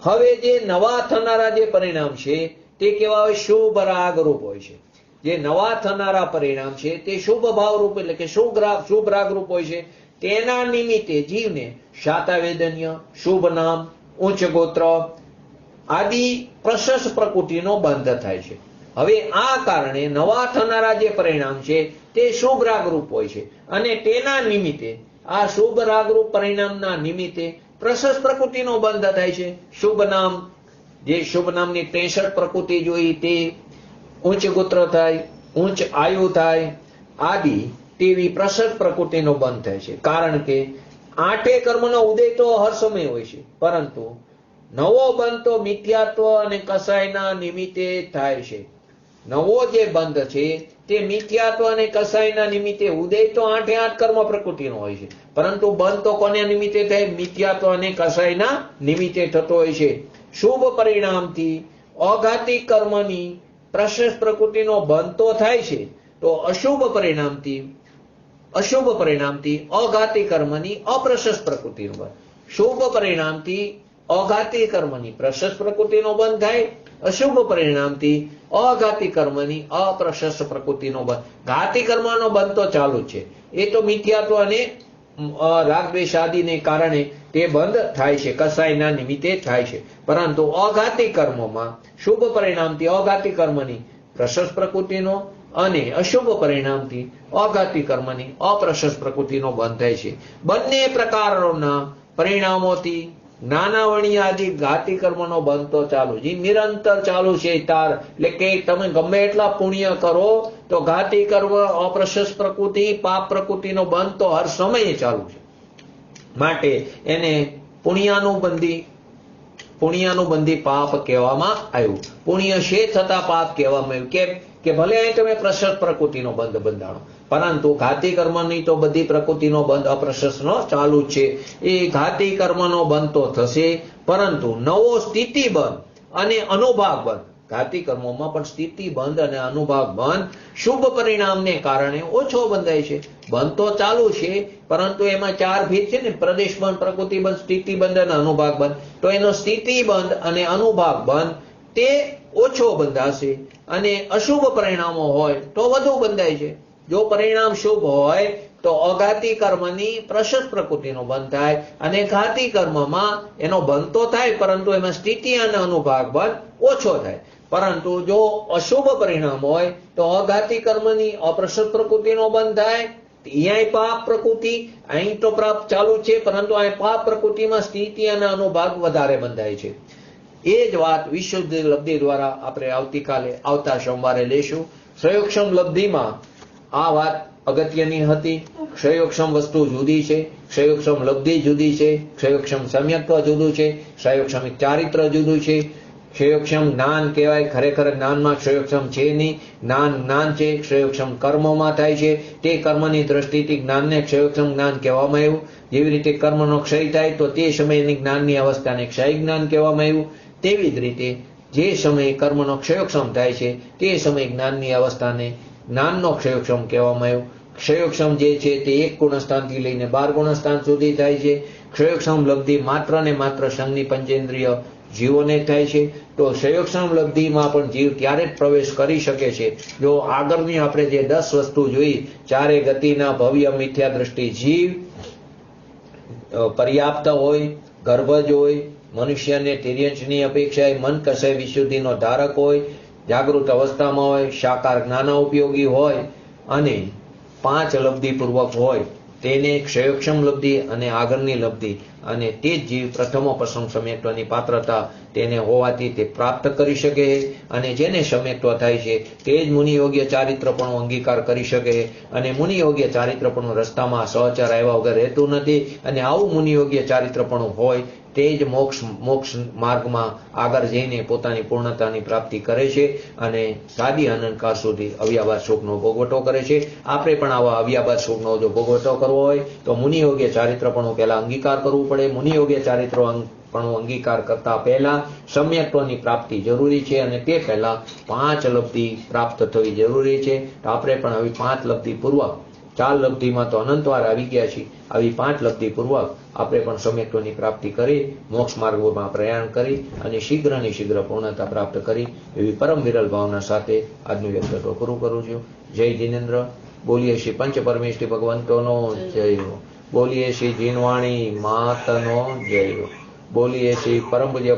હવે જે નવા થનારા જે પરિણામ છે તે કેવા હોય? શુભ રાગ રૂપ હોય છે. જે નવા થનારા પરિણામ છે તે શુભ ભાવ રૂપ એટલે કે શુભ રાગ રૂપ હોય છે. તેના નિમિત્તે જીવને શાતાવેદન્ય, શુભ નામ, ઉચ્ચ ગોત્ર આદિ પ્રશસ્ત પ્રકૃતિનો બંધ થાય છે. હવે આ કારણે નવા થનારા જે પરિણામ છે તે શુભ રાગરૂપ હોય છે અને તેના નિમિત્તે આ શુભ રાગરૂપ પરિણામના નિમિત્તે પ્રશસ્ત પ્રકૃતિનો બંધ થાય છે. શુભ નામ, જે શુભ નામની 63 પ્રકૃતિ જોઈ તે ઉચ્ચ ગોત્ર થાય, ઉચ્ચ આયુ થાય આદિ તેવી પ્રશસ્ત પ્રકૃતિનો બંધ થાય છે. કારણ કે 8 કર્મનો ઉદય તો હર સમય હોય છે, પરંતુ નવો બંધ તો મિથ્યાત્વ અને કસાયના નિમિત્તે થાય છે. નવો જે બંધ છે તે મિથ્યાત્વ અને કસાયના નિમિત્તે, ઉદય તો 8 કર્મ પ્રકૃતિનો હોય છે, પરંતુ બંધ તો કોને નિમિત્તે થાય? મિથ્યાત્વ અને કસાયના નિમિત્તે થતો હોય છે. શુભ પરિણામથી અઘાતી કર્મની પ્રશસ્ત પ્રકૃતિનો બંધ તો થાય છે, તો અશુભ પરિણામથી અઘાતી કર્મની અપ્રશસ્ત પ્રકૃતિનો બંધ. શુભ પરિણામથી અઘાતી કર્મની પ્રશસ્ત પ્રકૃતિનો બંધ થાય, અશુભ પરિણામથી અઘાતી કર્મની અપ્રશસ્ત પ્રકૃતિનો બંધ. ઘાતી કર્મનો બંધ તો ચાલુ જ છે, એ તો મિથ્યાત્વ અને રાગદ્વેષાદિને કારણે તે બંધ થાય છે, કસાયના નિમિત્તે થાય છે. પરંતુ અઘાતી કર્મમાં શુભ પરિણામથી અઘાતી કર્મની પ્રશસ્ત પ્રકૃતિનો અને અશુભ પરિણામથી અઘાતી કર્મની અપ્રશસ્ત પ્રકૃતિનો બંધ થાય છે. બંને પ્રકારોના પરિણામોથી જ્ઞાનાવણી આદિ ઘાતી કર્મનો બંધ તો ચાલુ જ, નિરંતર ચાલુ છે. એટલે કે તમે ગમે એટલા પુણ્ય કરો તો ઘાતી કર્મ, અપ્રશસ્ત પ્રકૃતિ, પાપ પ્રકૃતિનો બંધ તો હર સમયે ચાલુ છે. માટે એને પુણ્યાનુબંધી પાપ કહેવામાં આવ્યું. પુણ્ય છે થતા પાપ કહેવામાં આવ્યું. કેમ કે ભલે અહીં તમે પ્રશસ્ત પ્રકૃતિનો બંધ બંધાણો, પરંતુ ઘાતી કર્મની તો બધી પ્રકૃતિનો બંધ અપ્રશસ્તનો ચાલુ જ છે. એ ઘાતી કર્મનો બંધ તો થશે, પરંતુ નવો સ્થિતિ બંધ અને અનુભાગ બંધ, ઘાતી કર્મોમાં પણ સ્થિતિ બંધ અને અનુભાગ બંધ શુભ પરિણામને કારણે ઓછો બંધાય છે. બંધ તો ચાલુ છે, પરંતુ એમાં 4 ભેદ છે ને, પ્રદેશ બંધ, પ્રકૃતિ બંધ, સ્થિતિ બંધ અને અનુભાગ બંધ. તો એનો સ્થિતિ બંધ અને અનુભાગ બંધ તે ઓછો બંધાશે, અને અશુભ પરિણામો હોય તો વધુ બંધાય છે. જો પરિણામ શુભ હોય તો અઘાતી કર્મની પ્રશસ્ત પ્રકૃતિનો બંધ થાય, અને ઘાતી કર્મમાં એનો બંધ તો થાય, પરંતુ એમાં સ્થિતિ અને અનુભાગ બંધ ઓછો થાય. પરંતુ જો અશુભ પરિણામ હોય તો અઘાતી કર્મની અપ્રશસ્ત પ્રકૃતિનો બંધ થાય. અહીંયા પાપ પ્રકૃતિ, અહીં તો પ્રાપ્ત ચાલુ છે, પરંતુ અહીં પાપ પ્રકૃતિમાં સ્થિતિ અને અનુભાગ વધારે બંધાય છે. એ જ વાત વિશુદ્ધ લબ્ધિ દ્વારા આપણે આવતીકાલે આવતા સોમવારે લેશું. ક્ષયોક્ષમ લબ્ધિમાં આ વાત અગત્યની હતી. ક્ષયોક્ષમ વસ્તુ જુદી છે, ક્ષયોક્ષમ લબ્ધિ જુદી છે, ક્ષયોક્ષમ સમ્યક્ત્વ જુદું છે, ક્ષયોક્ષમિક ચારિત્ર જુદું છે. ક્ષયોક્ષમ જ્ઞાન કહેવાય, ખરેખર જ્ઞાનમાં ક્ષયોક્ષમ છે નહીં. જ્ઞાન છે, ક્ષયોક્ષમ કર્મોમાં થાય છે. તે કર્મની દ્રષ્ટિથી જ્ઞાનને ક્ષયોક્ષમ જ્ઞાન કહેવામાં આવ્યું. જેવી રીતે કર્મનો ક્ષય થાય તો તે સમયની જ્ઞાનની અવસ્થાને ક્ષય જ્ઞાન કહેવામાં આવ્યું. તેવી જ રીતે જે સમયે કર્મનો ક્ષયોક્ષમ થાય છે તે સમયે જ્ઞાનની અવસ્થાને જ્ઞાનનો ક્ષયોક્ષમ કહેવામાં આવ્યું. ક્ષયોક્ષમ જે છે તે 1 ગુણસ્થાનથી લઈને 12 ગુણસ્થાન સુધી થાય છે. ક્ષયોક્ષમ લબ્ધિ માત્ર ને માત્ર સંઘની પંચેન્દ્રિય જીવોને થાય છે. તો ક્ષયોક્ષમ લબ્ધિમાં પણ જીવ ત્યારે જ પ્રવેશ કરી શકે છે જો આગળની આપણે જે 10 વસ્તુ જોઈ, ચારે ગતિના ભવ્ય મિથ્યા દ્રષ્ટિ જીવ પર્યાપ્ત હોય, ગર્ભજ હોય, મનુષ્યને તિર્યંશની અપેક્ષાએ મન કશે વિશુદ્ધિનો ધારક હોય, જાગૃત અવસ્થામાં હોય, સાકાર જ્ઞાન ઉપયોગી હોય, અને 5 લબ્ધિ પૂર્વક હોય, તેને ક્ષયોક્ષમ લબ્ધિ અને આગળની લબ્ધિ, અને તે જ જીવ પ્રથમોપસમ સમ્યક્ત્વની પાત્રતા તેને હોવાથી તે પ્રાપ્ત કરી શકે. અને જેને સમ્યક્ત્વ થાય છે તે જ મુનિયોગ્ય ચારિત્રપણું અંગીકાર કરી શકે. અને મુનિયોગ્ય ચારિત્રપણું રસ્તામાં સહચર આવ્યા વગર રહેતું નથી. અને આવું મુનિયોગ્ય ચારિત્રપણું હોય તે જ મોક્ષ માર્ગમાં આગળ જઈને પોતાની પૂર્ણતાની પ્રાપ્તિ કરે છે, અને સાદી અનંતકાળ સુધી અવ્યાબાદ સુખનો ભોગવટો કરે છે. આપણે પણ આવા અવ્યાબાદ સુખનો જો ભોગવટો કરવો હોય તો મુનિયોગ્ય ચારિત્રપણું પહેલા અંગીકાર કરવું પડે. મુનિયોગ્ય ચારિત્રપણું અંગીકાર કરતા પહેલા સમ્યક્ત્વની પ્રાપ્તિ જરૂરી છે, અને તે પહેલા 5 લબ્ધિ પ્રાપ્ત થવી જરૂરી છે. તો આપણે પણ આવી 5 લબ્ધિ પૂર્વક, 4 લબ્ધિમાં તો અનંતવાર આવી ગયા છીએ, આવી 5 લબ્ધિ પૂર્વક આપણે પણ સમ્યક્ત્વની પ્રાપ્તિ કરી મોક્ષ માર્ગોમાં પ્રયાણ કરી અને શીઘ્રની શીઘ્ર પૂર્ણતા પ્રાપ્ત કરી એવી પરમ વિરલ ભાવના સાથે આજનું વ્યક્તિત્વ પૂરું કરું છું. જય જિનેન્દ્ર. બોલીએ શ્રી પંચ પરમેશ્વરી ભગવંતોનો જય હો. બોલીએ શ્રી જીનવાણી માતનો જય હો. બોલીએ શ્રી પરમ પૂજ્ય